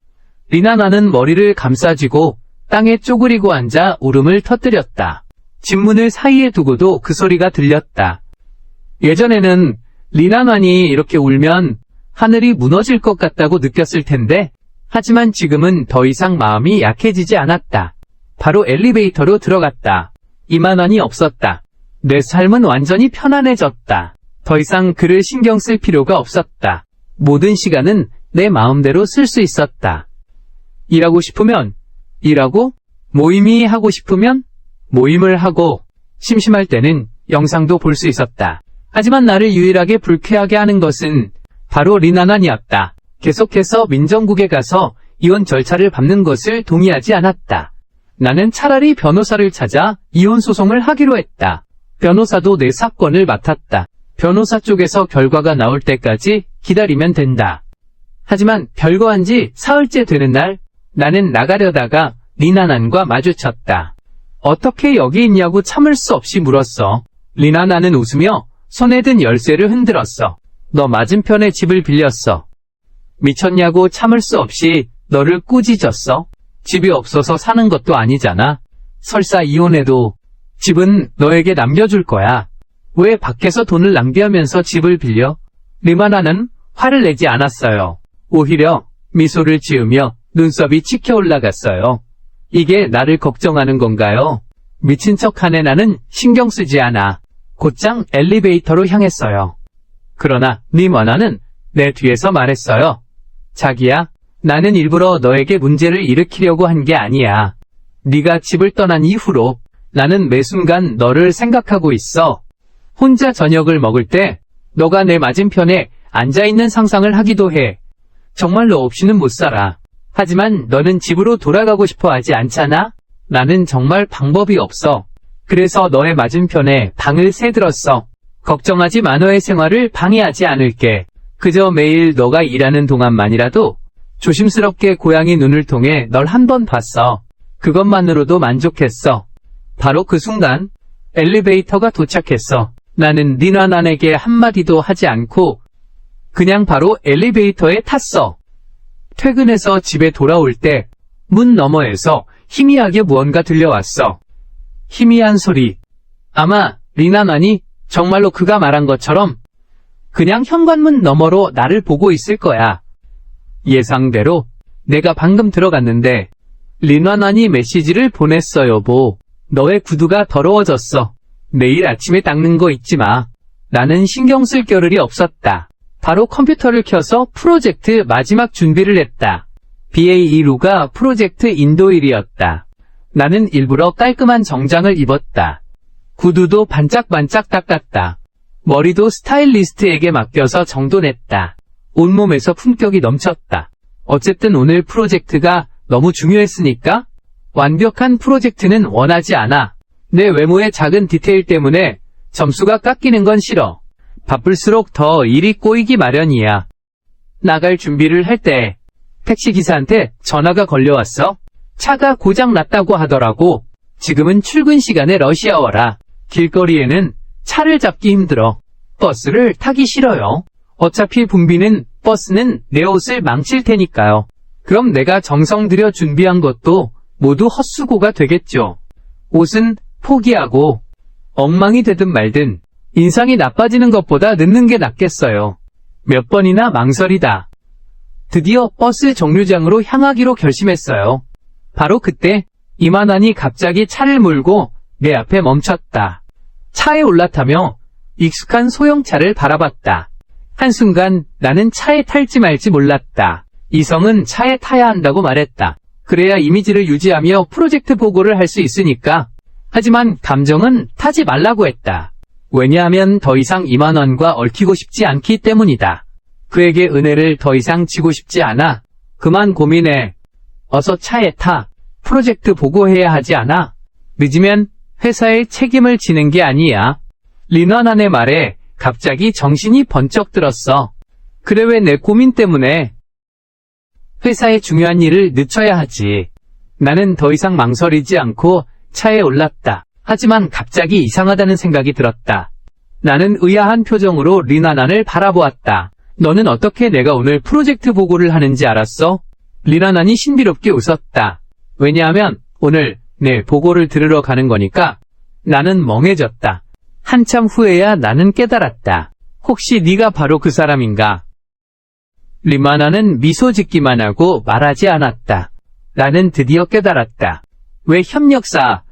리나난은 머리를 감싸쥐고 땅에 쪼그리고 앉아 울음을 터뜨렸다. 집문을 사이에 두고도 그 소리가 들렸다. 예전에는 리나난이 이렇게 울면 하늘이 무너질 것 같다고 느꼈을 텐데 하지만 지금은 더 이상 마음이 약해지지 않았다. 바로 엘리베이터로 들어갔다. 이만원이 없었다. 내 삶은 완전히 편안해졌다. 더 이상 그를 신경 쓸 필요가 없었다. 모든 시간은 내 마음대로 쓸 수 있었다. 일하고 싶으면 일하고, 모임이 하고 싶으면 모임을 하고, 심심할 때는 영상도 볼 수 있었다. 하지만 나를 유일하게 불쾌하게 하는 것은 바로 리나난이었다. 계속해서 민정국에 가서 이혼 절차를 밟는 것을 동의하지 않았다. 나는 차라리 변호사를 찾아 이혼 소송을 하기로 했다. 변호사도 내 사건을 맡았다. 변호사 쪽에서 결과가 나올 때까지 기다리면 된다. 하지만 별거한 지 사흘째 되는 날 나는 나가려다가 리나난과 마주쳤다. 어떻게 여기 있냐고 참을 수 없이 물었어. 리나난은 웃으며 손에 든 열쇠를 흔들었어. 너 맞은편에 집을 빌렸어. 미쳤냐고 참을 수 없이 너를 꾸짖었어. 집이 없어서 사는 것도 아니잖아. 설사 이혼해도 집은 너에게 남겨줄 거야. 왜 밖에서 돈을 낭비하면서 집을 빌려? 리나난은 화를 내지 않았어요. 오히려 미소를 지으며 눈썹이 치켜 올라갔어요. 이게 나를 걱정하는 건가요? 미친 척하네. 나는 신경 쓰지 않아. 곧장 엘리베이터로 향했어요. 그러나 리나난은 내 뒤에서 말했어요. 자기야, 나는 일부러 너에게 문제를 일으키려고 한 게 아니야. 네가 집을 떠난 이후로 나는 매 순간 너를 생각하고 있어. 혼자 저녁을 먹을 때 너가 내 맞은편에 앉아있는 상상을 하기도 해. 정말 너 없이는 못 살아. 하지만 너는 집으로 돌아가고 싶어 하지 않잖아? 나는 정말 방법이 없어. 그래서 너의 맞은편에 방을 새들었어. 걱정하지 마. 너의 생활을 방해하지 않을게. 그저 매일 너가 일하는 동안만이라도 조심스럽게 고양이 눈을 통해 널 한 번 봤어. 그것만으로도 만족했어. 바로 그 순간 엘리베이터가 도착했어. 나는 리나난에게 한마디도 하지 않고 그냥 바로 엘리베이터에 탔어. 퇴근해서 집에 돌아올 때 문 너머에서 희미하게 무언가 들려왔어. 희미한 소리. 아마 리나난이 정말로 그가 말한 것처럼 그냥 현관문 너머로 나를 보고 있을 거야. 예상대로 내가 방금 들어갔는데 리나난이 메시지를 보냈어. 여보, 너의 구두가 더러워졌어. 내일 아침에 닦는 거 잊지 마. 나는 신경 쓸 겨를이 없었다. 바로 컴퓨터를 켜서 프로젝트 마지막 준비를 했다. BA 루가 프로젝트 인도일이었다. 나는 일부러 깔끔한 정장을 입었다. 구두도 반짝반짝 닦았다. 머리도 스타일리스트에게 맡겨서 정돈했다. 온몸에서 품격이 넘쳤다. 어쨌든 오늘 프로젝트가 너무 중요했으니까 완벽한 프로젝트는 원하지 않아. 내 외모의 작은 디테일 때문에 점수가 깎이는 건 싫어. 바쁠수록 더 일이 꼬이기 마련이야. 나갈 준비를 할 때 택시기사한테 전화가 걸려왔어. 차가 고장 났다고 하더라고. 지금은 출근 시간에 러시아워라. 길거리에는 차를 잡기 힘들어. 버스를 타기 싫어요. 어차피 붐비는 버스는 내 옷을 망칠 테니까요. 그럼 내가 정성 들여 준비한 것도 모두 헛수고가 되겠죠. 옷은 포기하고 엉망이 되든 말든 인상이 나빠지는 것보다 늦는 게 낫겠어요. 몇 번이나 망설이다. 드디어 버스 정류장으로 향하기로 결심했어요. 바로 그때 이만환이 갑자기 차를 몰고 내 앞에 멈췄다. 차에 올라타며 익숙한 소형차를 바라봤다. 한순간 나는 차에 탈지 말지 몰랐다. 이성은 차에 타야 한다고 말했다. 그래야 이미지를 유지하며 프로젝트 보고를 할 수 있으니까. 하지만 감정은 타지 말라고 했다. 왜냐하면 더 이상 이만환과 얽히고 싶지 않기 때문이다. 그에게 은혜를 더 이상 지고 싶지 않아. 그만 고민해. 어서 차에 타. 프로젝트 보고해야 하지 않아? 늦으면 회사에 책임을 지는 게 아니야. 리나난의 말에 갑자기 정신이 번쩍 들었어. 그래, 왜 내 고민 때문에 회사의 중요한 일을 늦춰야 하지. 나는 더 이상 망설이지 않고 차에 올랐다. 하지만 갑자기 이상하다는 생각이 들었다. 나는 의아한 표정으로 리나난을 바라보았다. 너는 어떻게 내가 오늘 프로젝트 보고를 하는지 알았어? 리나난이 신비롭게 웃었다. 왜냐하면 오늘 내 보고를 들으러 가는 거니까. 나는 멍해졌다. 한참 후에야 나는 깨달았다. 혹시 네가 바로 그 사람인가? 리나난은 미소 짓기만 하고 말하지 않았다. 나는 드디어 깨달았다. 왜 협력사,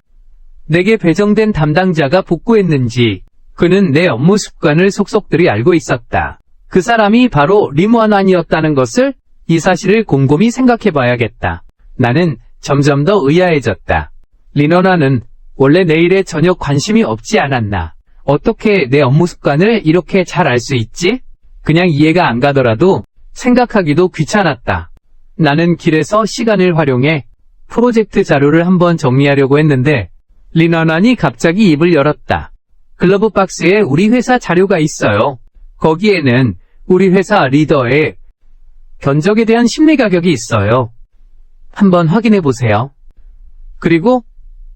내게 배정된 담당자가 복구했는지. 그는 내 업무 습관을 속속들이 알고 있었다. 그 사람이 바로 리나난이었다는 것을, 이 사실을 곰곰이 생각해봐야겠다. 나는 점점 더 의아해졌다. 리나난은 원래 내 일에 전혀 관심이 없지 않았나? 어떻게 내 업무 습관을 이렇게 잘 알 수 있지? 그냥 이해가 안 가더라도 생각하기도 귀찮았다. 나는 길에서 시간을 활용해 프로젝트 자료를 한번 정리하려고 했는데 리나난이 갑자기 입을 열었다. 글러브 박스에 우리 회사 자료가 있어요. 거기에는 우리 회사 리더의 견적에 대한 심리 가격이 있어요. 한번 확인해 보세요. 그리고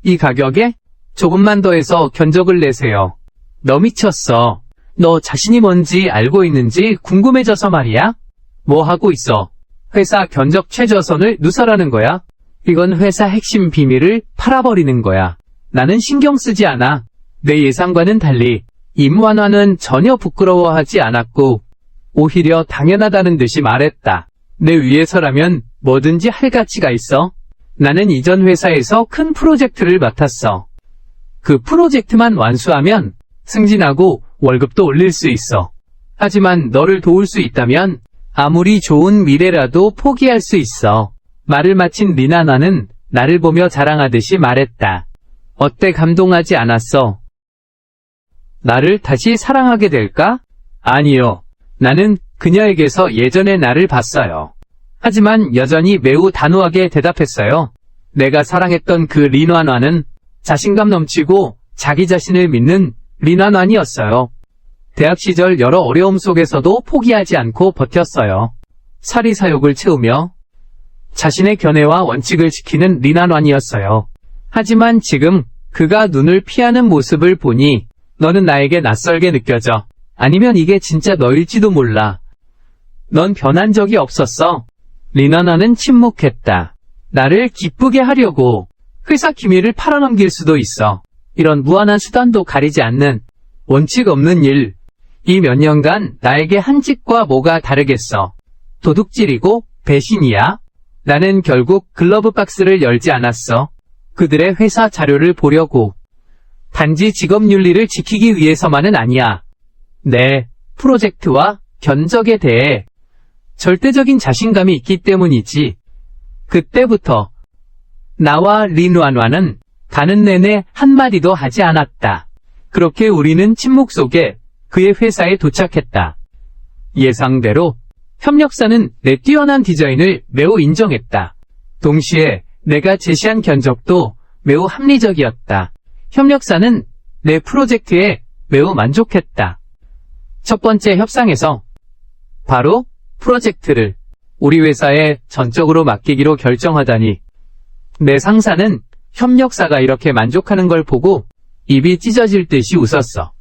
이 가격에 조금만 더해서 견적을 내세요. 너 미쳤어. 너 자신이 뭔지 알고 있는지 궁금해져서 말이야? 뭐 하고 있어? 회사 견적 최저선을 누설하는 거야? 이건 회사 핵심 비밀을 팔아버리는 거야. 나는 신경 쓰지 않아. 내 예상과는 달리 임완환은 전혀 부끄러워하지 않았고 오히려 당연하다는 듯이 말했다. 내 위에서라면 뭐든지 할 가치가 있어. 나는 이전 회사에서 큰 프로젝트를 맡았어. 그 프로젝트만 완수하면 승진하고 월급도 올릴 수 있어. 하지만 너를 도울 수 있다면 아무리 좋은 미래라도 포기할 수 있어. 말을 마친 리나난은 나를 보며 자랑하듯이 말했다. 어때, 감동하지 않았어? 나를 다시 사랑하게 될까? 아니요. 나는 그녀에게서 예전의 나를 봤어요. 하지만 여전히 매우 단호하게 대답했어요. 내가 사랑했던 그 린완완은 자신감 넘치고 자기 자신을 믿는 린완완이었어요. 대학 시절 여러 어려움 속에서도 포기하지 않고 버텼어요. 사리사욕을 채우며 자신의 견해와 원칙을 지키는 린완완이었어요. 하지만 지금 그가 눈을 피하는 모습을 보니 너는 나에게 낯설게 느껴져. 아니면 이게 진짜 너일지도 몰라. 넌 변한 적이 없었어. 린완완은 침묵했다. 나를 기쁘게 하려고 회사 기밀을 팔아넘길 수도 있어. 이런 무한한 수단도 가리지 않는 원칙 없는 일. 이 몇 년간 나에게 한 짓과 뭐가 다르겠어. 도둑질이고 배신이야. 나는 결국 글러브 박스를 열지 않았어. 그들의 회사 자료를 보려고. 단지 직업 윤리를 지키기 위해서만은 아니야. 내 프로젝트와 견적에 대해 절대적인 자신감이 있기 때문이지. 그때부터 나와 린완완은 가는 내내 한마디도 하지 않았다. 그렇게 우리는 침묵 속에 그의 회사에 도착했다. 예상대로 협력사는 내 뛰어난 디자인을 매우 인정했다. 동시에 내가 제시한 견적도 매우 합리적이었다. 협력사는 내 프로젝트에 매우 만족했다. 첫 번째 협상에서 바로 프로젝트를 우리 회사에 전적으로 맡기기로 결정하다니. 내 상사는 협력사가 이렇게 만족하는 걸 보고 입이 찢어질 듯이 웃었어.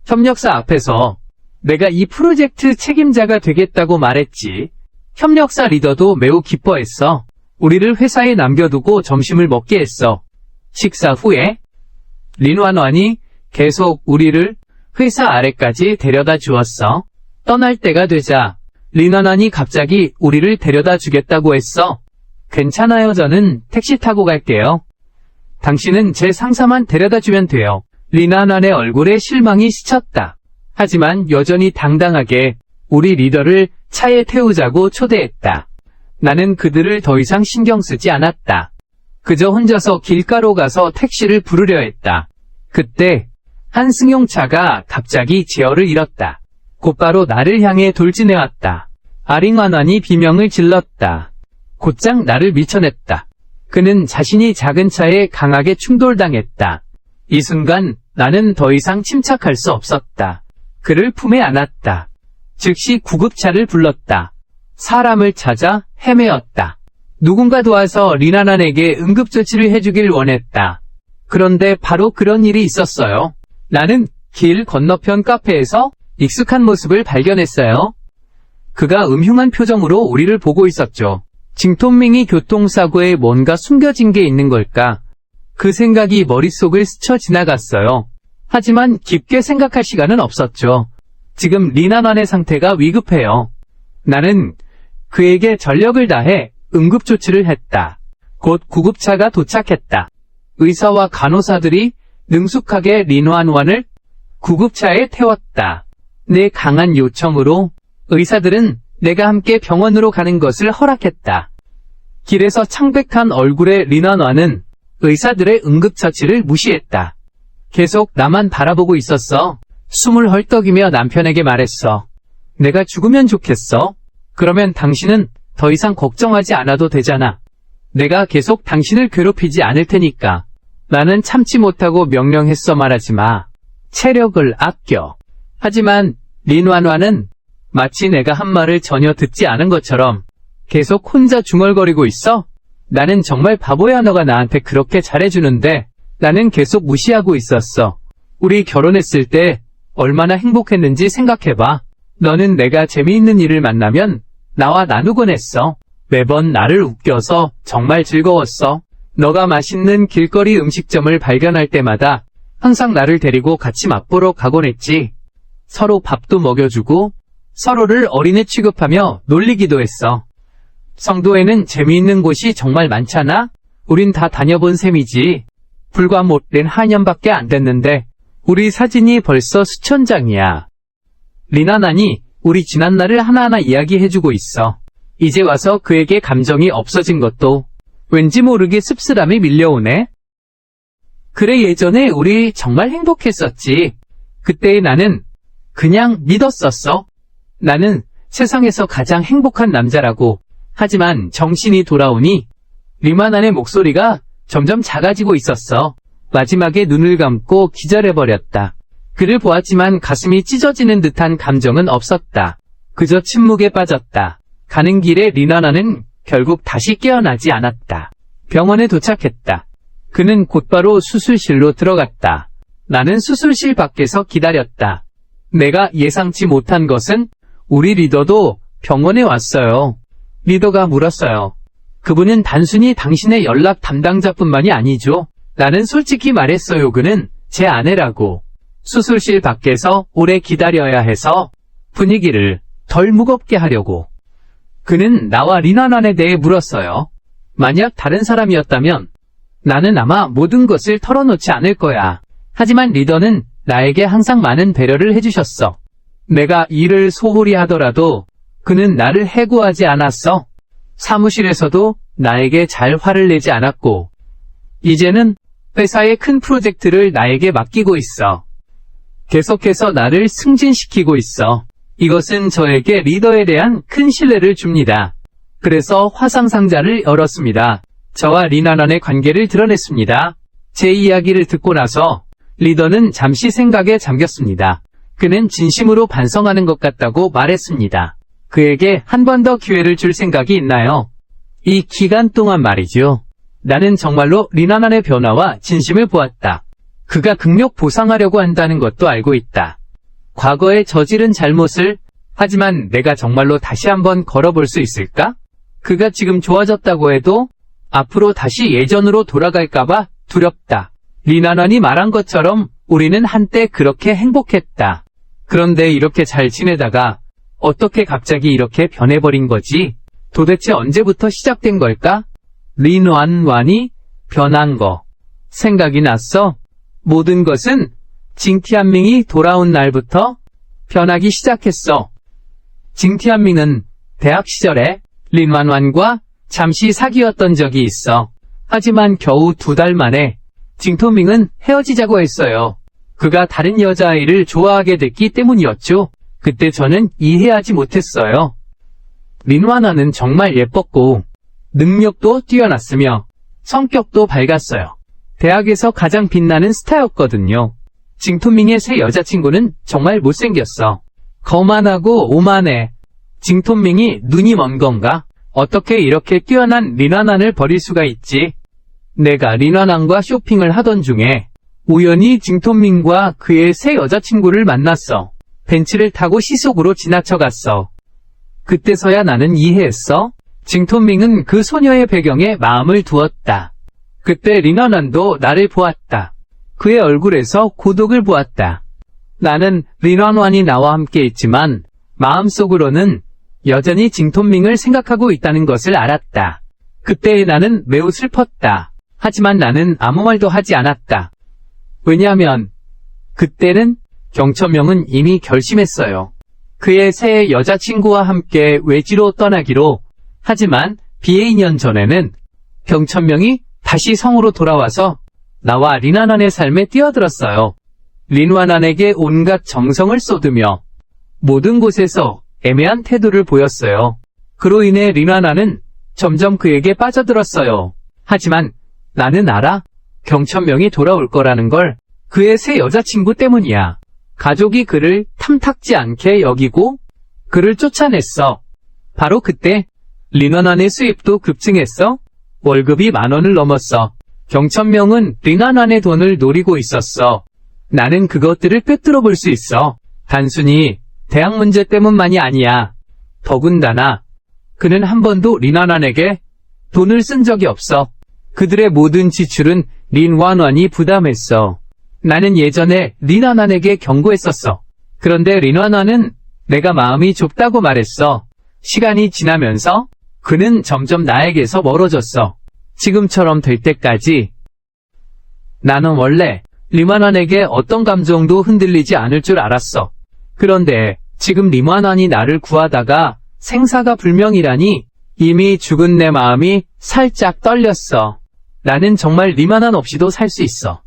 협력사 앞에서 내가 이 프로젝트 책임자가 되겠다고 말했지. 협력사 리더도 매우 기뻐했어. 우리를 회사에 남겨두고 점심을 먹게 했어. 식사 후에 린완완이 계속 우리를 회사 아래까지 데려다 주었어. 떠날 때가 되자 린완완이 갑자기 우리를 데려다 주겠다고 했어. 괜찮아요. 저는 택시 타고 갈게요. 당신은 제 상사만 데려다 주면 돼요. 린완완의 얼굴에 실망이 스쳤다. 하지만 여전히 당당하게 우리 리더를 차에 태우자고 초대했다. 나는 그들을 더 이상 신경 쓰지 않았다. 그저 혼자서 길가로 가서 택시를 부르려 했다. 그때 한 승용차가 갑자기 제어를 잃었다. 곧바로 나를 향해 돌진해왔다. 린완완이 비명을 질렀다. 곧장 나를 밀쳐냈다. 그는 자신이 작은 차에 강하게 충돌당했다. 이 순간 나는 더 이상 침착할 수 없었다. 그를 품에 안았다. 즉시 구급차를 불렀다. 사람을 찾아 헤매었다. 누군가 도와서 린완완에게 응급조치를 해주길 원했다. 그런데 바로 그런 일이 있었어요. 나는 길 건너편 카페에서 익숙한 모습을 발견했어요. 그가 음흉한 표정으로 우리를 보고 있었죠. 징톤밍이 교통사고에 뭔가 숨겨진 게 있는 걸까? 그 생각이 머릿속을 스쳐 지나갔어요. 하지만 깊게 생각할 시간은 없었죠. 지금 린완완의 상태가 위급해요. 나는 그에게 전력을 다해 응급조치를 했다. 곧 구급차가 도착했다. 의사와 간호사들이 능숙하게 린완완을 구급차에 태웠다. 내 강한 요청으로 의사들은 내가 함께 병원으로 가는 것을 허락했다. 길에서 창백한 얼굴의 린완완은 의사들의 응급처치를 무시했다. 계속 나만 바라보고 있었어. 숨을 헐떡이며 남편에게 말했어. 내가 죽으면 좋겠어. 그러면 당신은 더 이상 걱정하지 않아도 되잖아. 내가 계속 당신을 괴롭히지 않을 테니까. 나는 참지 못하고 명령했어. 말하지 마. 체력을 아껴. 하지만 린완완은 마치 내가 한 말을 전혀 듣지 않은 것처럼 계속 혼자 중얼거리고 있어. 나는 정말 바보야. 너가 나한테 그렇게 잘해주는데 나는 계속 무시하고 있었어. 우리 결혼했을 때 얼마나 행복했는지 생각해봐. 너는 내가 재미있는 일을 만나면 나와 나누곤 했어. 매번 나를 웃겨서 정말 즐거웠어. 너가 맛있는 길거리 음식점을 발견할 때마다 항상 나를 데리고 같이 맛보러 가곤 했지. 서로 밥도 먹여주고 서로를 어린애 취급하며 놀리기도 했어. 성도에는 재미있는 곳이 정말 많잖아? 우린 다 다녀본 셈이지. 불과 못된 한년밖에 안 됐는데 우리 사진이 벌써 수천 장이야. 린완완이 우리 지난날을 하나하나 이야기해주고 있어. 이제 와서 그에게 감정이 없어진 것도 왠지 모르게 씁쓸함이 밀려오네. 그래, 예전에 우리 정말 행복했었지. 그때의 나는 그냥 믿었었어. 나는 세상에서 가장 행복한 남자라고. 하지만 정신이 돌아오니 리만안의 목소리가 점점 작아지고 있었어. 마지막에 눈을 감고 기절해버렸다. 그를 보았지만 가슴이 찢어지는 듯한 감정은 없었다. 그저 침묵에 빠졌다. 가는 길에 리나나는 결국 다시 깨어나지 않았다. 병원에 도착했다. 그는 곧바로 수술실로 들어갔다. 나는 수술실 밖에서 기다렸다. 내가 예상치 못한 것은 우리 리더도 병원에 왔어요. 리더가 물었어요. 그분은 단순히 당신의 연락 담당자뿐만이 아니죠. 나는 솔직히 말했어요. 그는 제 아내라고. 수술실 밖에서 오래 기다려야 해서 분위기를 덜 무겁게 하려고. 그는 나와 리나난에 대해 물었어요. 만약 다른 사람이었다면 나는 아마 모든 것을 털어놓지 않을 거야. 하지만 리더는 나에게 항상 많은 배려를 해주셨어. 내가 일을 소홀히 하더라도 그는 나를 해고하지 않았어. 사무실에서도 나에게 잘 화를 내지 않았고, 이제는 회사의 큰 프로젝트를 나에게 맡기고 있어. 계속해서 나를 승진시키고 있어. 이것은 저에게 리더에 대한 큰 신뢰를 줍니다. 그래서 화상상자를 열었습니다. 저와 리나난의 관계를 드러냈습니다. 제 이야기를 듣고 나서 리더는 잠시 생각에 잠겼습니다. 그는 진심으로 반성하는 것 같다고 말했습니다. 그에게 한 번 더 기회를 줄 생각이 있나요? 이 기간 동안 말이죠. 나는 정말로 리나난의 변화와 진심을 보았다. 그가 극력 보상하려고 한다는 것도 알고 있다. 과거에 저지른 잘못을, 하지만 내가 정말로 다시 한번 걸어볼 수 있을까? 그가 지금 좋아졌다고 해도 앞으로 다시 예전으로 돌아갈까봐 두렵다. 리나난이 말한 것처럼 우리는 한때 그렇게 행복했다. 그런데 이렇게 잘 지내다가 어떻게 갑자기 이렇게 변해버린 거지? 도대체 언제부터 시작된 걸까? 린완완이 변한 거. 생각이 났어. 모든 것은 징티안밍이 돌아온 날부터 변하기 시작했어. 징티안밍은 대학 시절에 린완완과 잠시 사귀었던 적이 있어. 하지만 겨우 2달 만에 징토밍은 헤어지자고 했어요. 그가 다른 여자아이를 좋아하게 됐기 때문이었죠. 그때 저는 이해하지 못했어요. 린완완은 정말 예뻤고 능력도 뛰어났으며 성격도 밝았어요. 대학에서 가장 빛나는 스타였거든요. 징토밍의 새 여자친구는 정말 못생겼어. 거만하고 오만해. 징토밍이 눈이 먼 건가? 어떻게 이렇게 뛰어난 린완완을 버릴 수가 있지? 내가 린완완과 쇼핑을 하던 중에 우연히 징토밍과 그의 새 여자친구를 만났어. 벤츠를 타고 시속으로 지나쳐갔어. 그때서야 나는 이해했어. 징토밍은 그 소녀의 배경에 마음을 두었다. 그때 린완완도 나를 보았다. 그의 얼굴에서 고독을 보았다. 나는 린완완이 나와 함께 있지만 마음속으로는 여전히 징토밍을 생각하고 있다는 것을 알았다. 그때의 나는 매우 슬펐다. 하지만 나는 아무 말도 하지 않았다. 왜냐하면 그때는 경천명은 이미 결심했어요. 그의 새 여자친구와 함께 외지로 떠나기로. 하지만 비해 2년 전에는 경천명이 다시 성으로 돌아와서 나와 린완완의 삶에 뛰어들었어요. 린완완에게 온갖 정성을 쏟으며 모든 곳에서 애매한 태도를 보였어요. 그로 인해 린완완은 점점 그에게 빠져들었어요. 하지만 나는 알아. 경천명이 돌아올 거라는 걸. 그의 새 여자친구 때문이야. 가족이 그를 탐탁지 않게 여기고 그를 쫓아냈어. 바로 그때 린완완의 수입도 급증했어. 월급이 10,000원을 넘었어. 경천명은 린완완의 돈을 노리고 있었어. 나는 그것들을 꿰뚫어 볼 수 있어. 단순히 대학 문제 때문만이 아니야. 더군다나 그는 한 번도 린완완에게 돈을 쓴 적이 없어. 그들의 모든 지출은 린완완이 부담했어. 나는 예전에 린완완에게 경고했었어. 그런데 린완완은 내가 마음이 좁다고 말했어. 시간이 지나면서 그는 점점 나에게서 멀어졌어. 지금처럼 될 때까지. 나는 원래 린완완에게 어떤 감정도 흔들리지 않을 줄 알았어. 그런데 지금 린완완이 나를 구하다가 생사가 불명이라니 이미 죽은 내 마음이 살짝 떨렸어. 나는 정말 린완완 없이도 살 수 있어.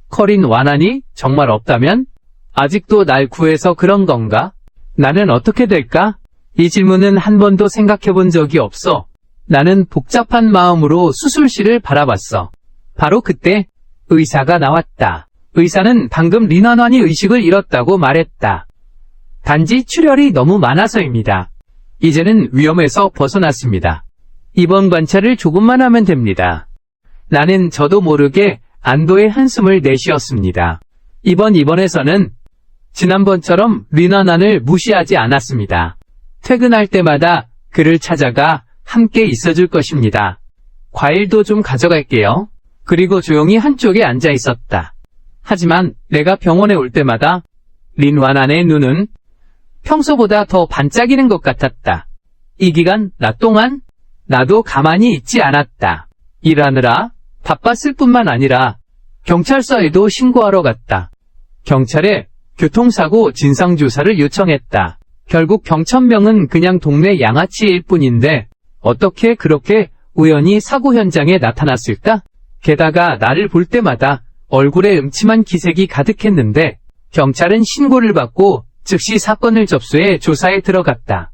커린 완완이 정말 없다면? 아직도 날 구해서 그런 건가? 나는 어떻게 될까? 이 질문은 한 번도 생각해 본 적이 없어. 나는 복잡한 마음으로 수술실을 바라봤어. 바로 그때 의사가 나왔다. 의사는 방금 린완완이 의식을 잃었다고 말했다. 단지 출혈이 너무 많아서입니다. 이제는 위험에서 벗어났습니다. 입원 관찰을 조금만 하면 됩니다. 나는 저도 모르게 안도의 한숨을 내쉬었습니다. 이번 입원에서는 지난번처럼 린완완을 무시하지 않았습니다. 퇴근할 때마다 그를 찾아가 함께 있어줄 것입니다. 과일도 좀 가져갈게요. 그리고 조용히 한쪽에 앉아 있었다. 하지만 내가 병원에 올 때마다 린완완의 눈은 평소보다 더 반짝이는 것 같았다. 이 기간 낮 동안 나도 가만히 있지 않았다. 일하느라 바빴을 뿐만 아니라 경찰서에도 신고하러 갔다. 경찰에 교통사고 진상조사를 요청했다. 결국 경천명은 그냥 동네 양아치일 뿐인데 어떻게 그렇게 우연히 사고 현장에 나타났을까? 게다가 나를 볼 때마다 얼굴에 음침한 기색이 가득했는데 경찰은 신고를 받고 즉시 사건을 접수해 조사에 들어갔다.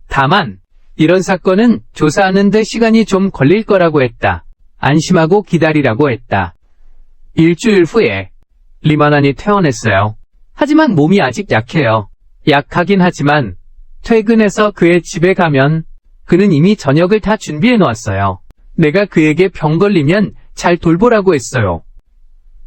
다만 이런 사건은 조사하는 데 시간이 좀 걸릴 거라고 했다. 안심하고 기다리라고 했다. 일주일 후에 린완완이 퇴원했어요. 하지만 몸이 아직 약해요. 약하긴 하지만 퇴근해서 그의 집에 가면 그는 이미 저녁을 다 준비해 놓았어요. 내가 그에게 병 걸리면 잘 돌보라고 했어요.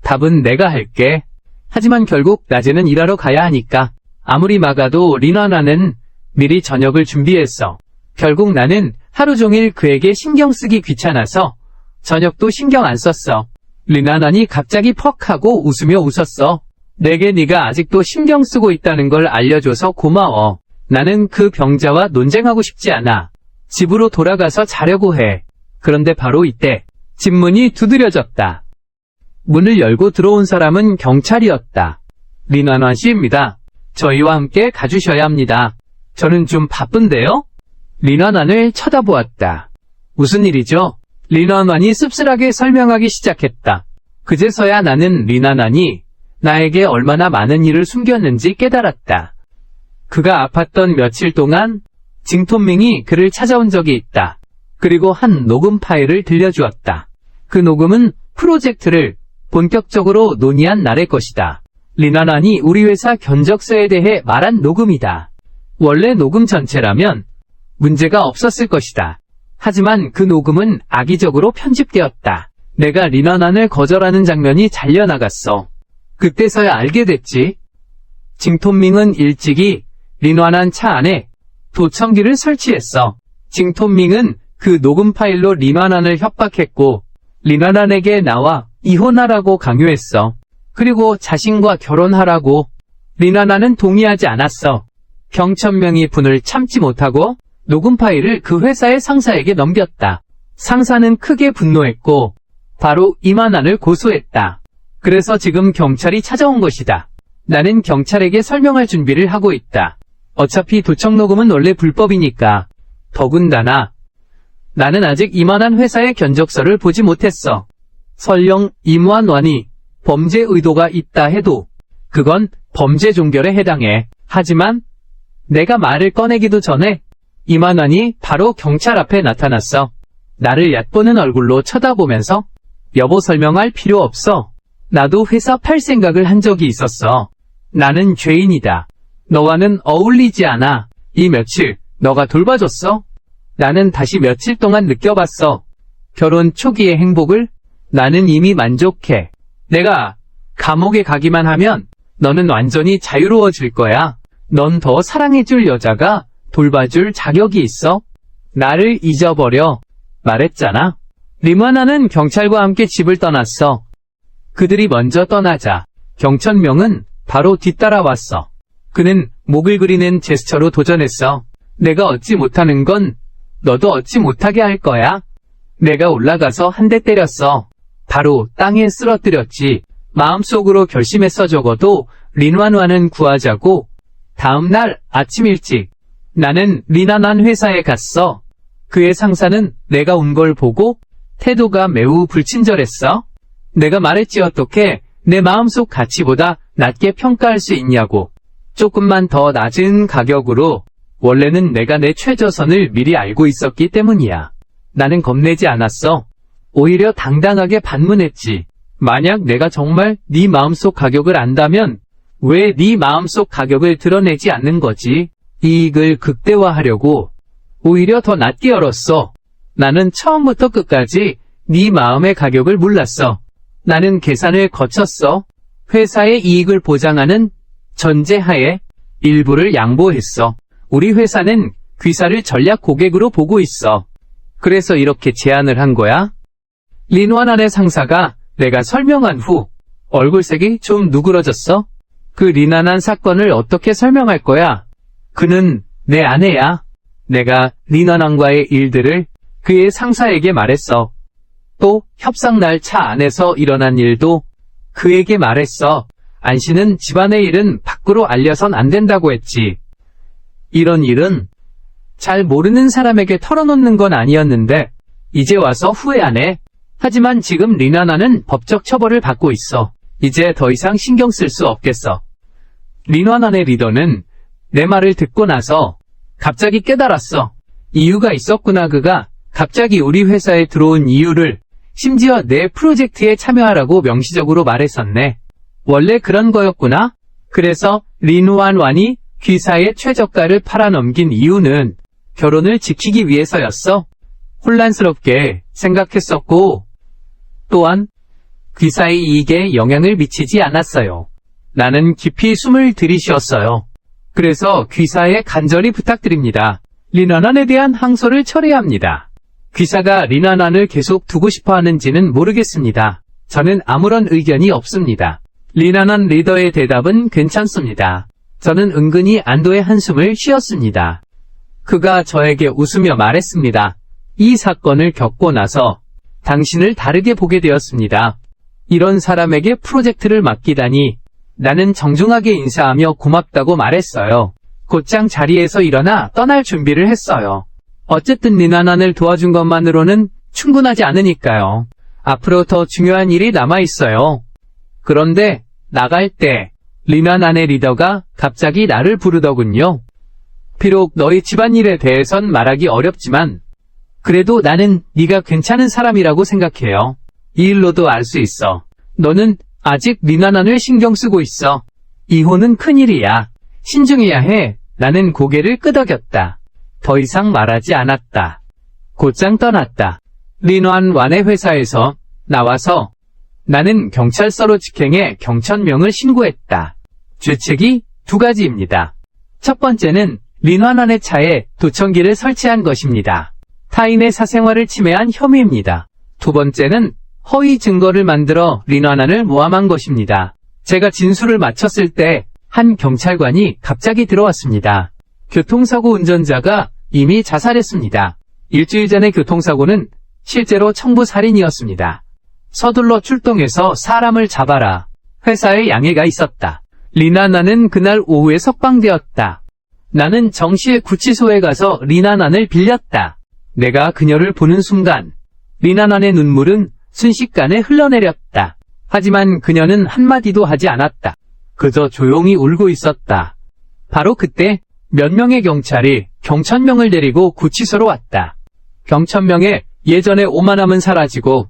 답은 내가 할게. 하지만 결국 낮에는 일하러 가야 하니까 아무리 막아도 린완완은 미리 저녁을 준비했어. 결국 나는 하루 종일 그에게 신경 쓰기 귀찮아서 저녁도 신경 안 썼어. 린완완이 갑자기 퍽 하고 웃으며 웃었어. 내게 네가 아직도 신경 쓰고 있다는 걸 알려줘서 고마워. 나는 그 병자와 논쟁하고 싶지 않아. 집으로 돌아가서 자려고 해. 그런데 바로 이때 집 문이 두드려졌다. 문을 열고 들어온 사람은 경찰이었다. 린완완 씨입니다. 저희와 함께 가주셔야 합니다. 저는 좀 바쁜데요? 린완완을 쳐다보았다. 무슨 일이죠? 린완완이 씁쓸하게 설명하기 시작했다. 그제서야 나는 린완완이 나에게 얼마나 많은 일을 숨겼는지 깨달았다. 그가 아팠던 며칠 동안 징톤밍이 그를 찾아온 적이 있다. 그리고 한 녹음 파일을 들려주었다. 그 녹음은 프로젝트를 본격적으로 논의한 날의 것이다. 린완완이 우리 회사 견적서에 대해 말한 녹음이다. 원래 녹음 전체라면 문제가 없었을 것이다. 하지만 그 녹음은 악의적으로 편집되었다. 내가 린완완을 거절하는 장면이 잘려나갔어. 그때서야 알게 됐지. 징톤밍은 일찍이 린완완 차 안에 도청기를 설치했어. 징톤밍은 그 녹음 파일로 린완완을 협박했고 린완완에게 나와 이혼하라고 강요했어. 그리고 자신과 결혼하라고. 린완완은 동의하지 않았어. 경천명이 분을 참지 못하고 녹음 파일을 그 회사의 상사에게 넘겼다. 상사는 크게 분노했고 바로 이만한을 고소했다. 그래서 지금 경찰이 찾아온 것이다. 나는 경찰에게 설명할 준비를 하고 있다. 어차피 도청 녹음은 원래 불법이니까. 더군다나 나는 아직 이만한 회사의 견적서를 보지 못했어. 설령 임완완이 범죄 의도가 있다 해도 그건 범죄 종결에 해당해. 하지만 내가 말을 꺼내기도 전에 임완완이 바로 경찰 앞에 나타났어. 나를 얕보는 얼굴로 쳐다보면서 여보 설명할 필요 없어. 나도 회사 팔 생각을 한 적이 있었어. 나는 죄인이다. 너와는 어울리지 않아. 이 며칠 너가 돌봐줬어? 나는 다시 며칠 동안 느껴봤어. 결혼 초기의 행복을. 나는 이미 만족해. 내가 감옥에 가기만 하면 너는 완전히 자유로워질 거야. 넌 더 사랑해줄 여자가 돌봐줄 자격이 있어. 나를 잊어버려. 말했잖아. 린완완은 경찰과 함께 집을 떠났어. 그들이 먼저 떠나자 경천명은 바로 뒤따라왔어. 그는 목을 그리는 제스처로 도전했어. 내가 얻지 못하는 건 너도 얻지 못하게 할 거야. 내가 올라가서 한 대 때렸어. 바로 땅에 쓰러뜨렸지. 마음속으로 결심했어. 적어도 린완완은 구하자고. 다음날 아침 일찍 나는 린완완 회사에 갔어. 그의 상사는 내가 온 걸 보고 태도가 매우 불친절했어. 내가 말했지 어떻게 내 마음속 가치보다 낮게 평가할 수 있냐고. 조금만 더 낮은 가격으로 원래는 내가 내 최저선을 미리 알고 있었기 때문이야. 나는 겁내지 않았어. 오히려 당당하게 반문했지. 만약 내가 정말 네 마음속 가격을 안다면 왜 네 마음속 가격을 드러내지 않는 거지? 이익을 극대화하려고 오히려 더 낮게 열었어. 나는 처음부터 끝까지 네 마음의 가격을 몰랐어. 나는 계산을 거쳤어. 회사의 이익을 보장하는 전제하에 일부를 양보했어. 우리 회사는 귀사를 전략 고객으로 보고 있어. 그래서 이렇게 제안을 한 거야. 린완안의 상사가 내가 설명한 후 얼굴색이 좀 누그러졌어. 그 린완안 사건을 어떻게 설명할 거야? 그는 내 아내야. 내가 린완안과의 일들을 그의 상사에게 말했어. 또 협상날 차 안에서 일어난 일도 그에게 말했어. 안 씨는 집안의 일은 밖으로 알려선 안 된다고 했지. 이런 일은 잘 모르는 사람에게 털어놓는 건 아니었는데 이제 와서 후회하네. 하지만 지금 린완안은 법적 처벌을 받고 있어. 이제 더 이상 신경 쓸 수 없겠어. 린완안의 리더는 내 말을 듣고 나서 갑자기 깨달았어. 이유가 있었구나. 그가 갑자기 우리 회사에 들어온 이유를 심지어 내 프로젝트에 참여하라고 명시적으로 말했었네. 원래 그런 거였구나. 그래서 린완안이 귀사의 최저가를 팔아넘긴 이유는 결혼을 지키기 위해서였어. 혼란스럽게 생각했었고 또한 귀사의 이익에 영향을 미치지 않았어요. 나는 깊이 숨을 들이쉬었어요. 그래서 귀사에 간절히 부탁드립니다. 린완안에 대한 항소를 처리해야 합니다. 귀사가 린완안을 계속 두고 싶어 하는지는 모르겠습니다. 저는 아무런 의견이 없습니다. 린완안 리더의 대답은 괜찮습니다. 저는 은근히 안도의 한숨을 쉬었습니다. 그가 저에게 웃으며 말했습니다. 이 사건을 겪고 나서 당신을 다르게 보게 되었습니다. 이런 사람에게 프로젝트를 맡기다니 나는 정중하게 인사하며 고맙다고 말했어요. 곧장 자리에서 일어나 떠날 준비를 했어요. 어쨌든 린완안을 도와준 것만으로는 충분하지 않으니까요. 앞으로 더 중요한 일이 남아있어요. 그런데 나갈 때 린완안의 리더가 갑자기 나를 부르더군요. 비록 너희 집안일에 대해선 말하기 어렵지만 그래도 나는 네가 괜찮은 사람이라고 생각해요. 이 일로도 알 수 있어. 너는 아직 린완안을 신경 쓰고 있어. 이혼은 큰일이야. 신중해야 해. 나는 고개를 끄덕였다. 더 이상 말하지 않았다. 곧장 떠났다. 린완안의 회사에서 나와서 나는 경찰서로 직행해 경천명을 신고했다. 죄책이 두 가지입니다. 첫 번째는 린완안의 차에 도청기를 설치한 것입니다. 타인의 사생활을 침해한 혐의입니다. 두 번째는 허위 증거를 만들어 린완안을 모함한 것입니다. 제가 진술을 마쳤을 때 한 경찰관이 갑자기 들어왔습니다. 교통사고 운전자가 이미 자살했습니다. 일주일 전의 교통사고는 실제로 청부살인이었습니다. 서둘러 출동해서 사람을 잡아라. 회사에 양해가 있었다. 린완안은 그날 오후에 석방되었다. 나는 정시에 구치소에 가서 린완안을 빌렸다. 내가 그녀를 보는 순간 린완안의 눈물은 순식간에 흘러내렸다. 하지만 그녀는 한마디도 하지 않았다. 그저 조용히 울고 있었다. 바로 그때 몇 명의 경찰이 경천명을 데리고 구치소로 왔다. 경천명의 예전의 오만함은 사라지고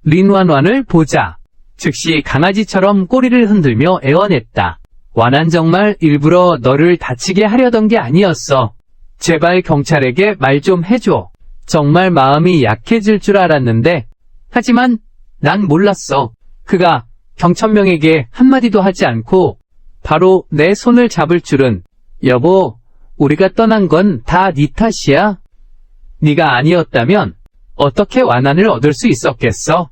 린완안을 보자 즉시 강아지처럼 꼬리를 흔들며 애원했다. 완안 정말 일부러 너를 다치게 하려던 게 아니었어. 제발 경찰에게 말 좀 해줘. 정말 마음이 약해질 줄 알았는데 하지만 난 몰랐어. 그가 경천명에게 한마디도 하지 않고 바로 내 손을 잡을 줄은. 여보, 우리가 떠난 건 다 네 탓이야. 네가 아니었다면 어떻게 완안을 얻을 수 있었겠어?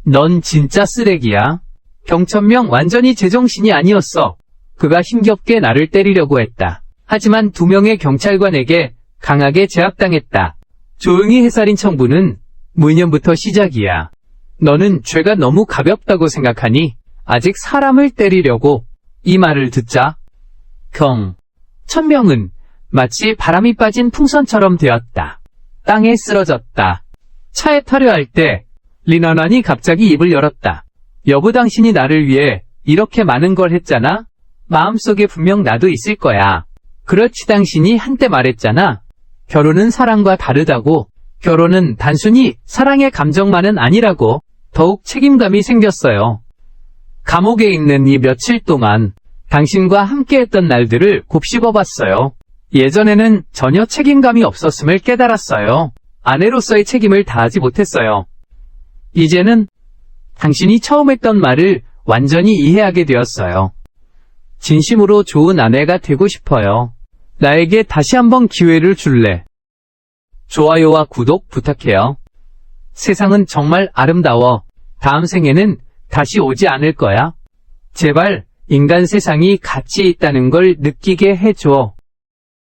넌 진짜 쓰레기야. 경천명 완전히 제정신이 아니었어. 그가 힘겹게 나를 때리려고 했다. 하지만 두 명의 경찰관에게 강하게 제압당했다. 조용히 해살인 청부는 무인년부터 시작이야. 너는 죄가 너무 가볍다고 생각하니 아직 사람을 때리려고. 이 말을 듣자 천명은 마치 바람이 빠진 풍선처럼 되었다. 땅에 쓰러졌다. 차에 타려 할 때 린완안이 갑자기 입을 열었다. 여보, 당신이 나를 위해 이렇게 많은 걸 했잖아. 마음속에 분명 나도 있을 거야. 그렇지 당신이 한때 말했잖아. 결혼은 사랑과 다르다고. 결혼은 단순히 사랑의 감정만은 아니라고. 더욱 책임감이 생겼어요. 감옥에 있는 이 며칠 동안 당신과 함께했던 날들을 곱씹어봤어요. 예전에는 전혀 책임감이 없었음을 깨달았어요. 아내로서의 책임을 다하지 못했어요. 이제는 당신이 처음 했던 말을 완전히 이해하게 되었어요. 진심으로 좋은 아내가 되고 싶어요. 나에게 다시 한번 기회를 줄래? 좋아요와 구독 부탁해요. 세상은 정말 아름다워. 다음 생에는 다시 오지 않을 거야. 제발 인간 세상이 가치 있다는 걸 느끼게 해줘.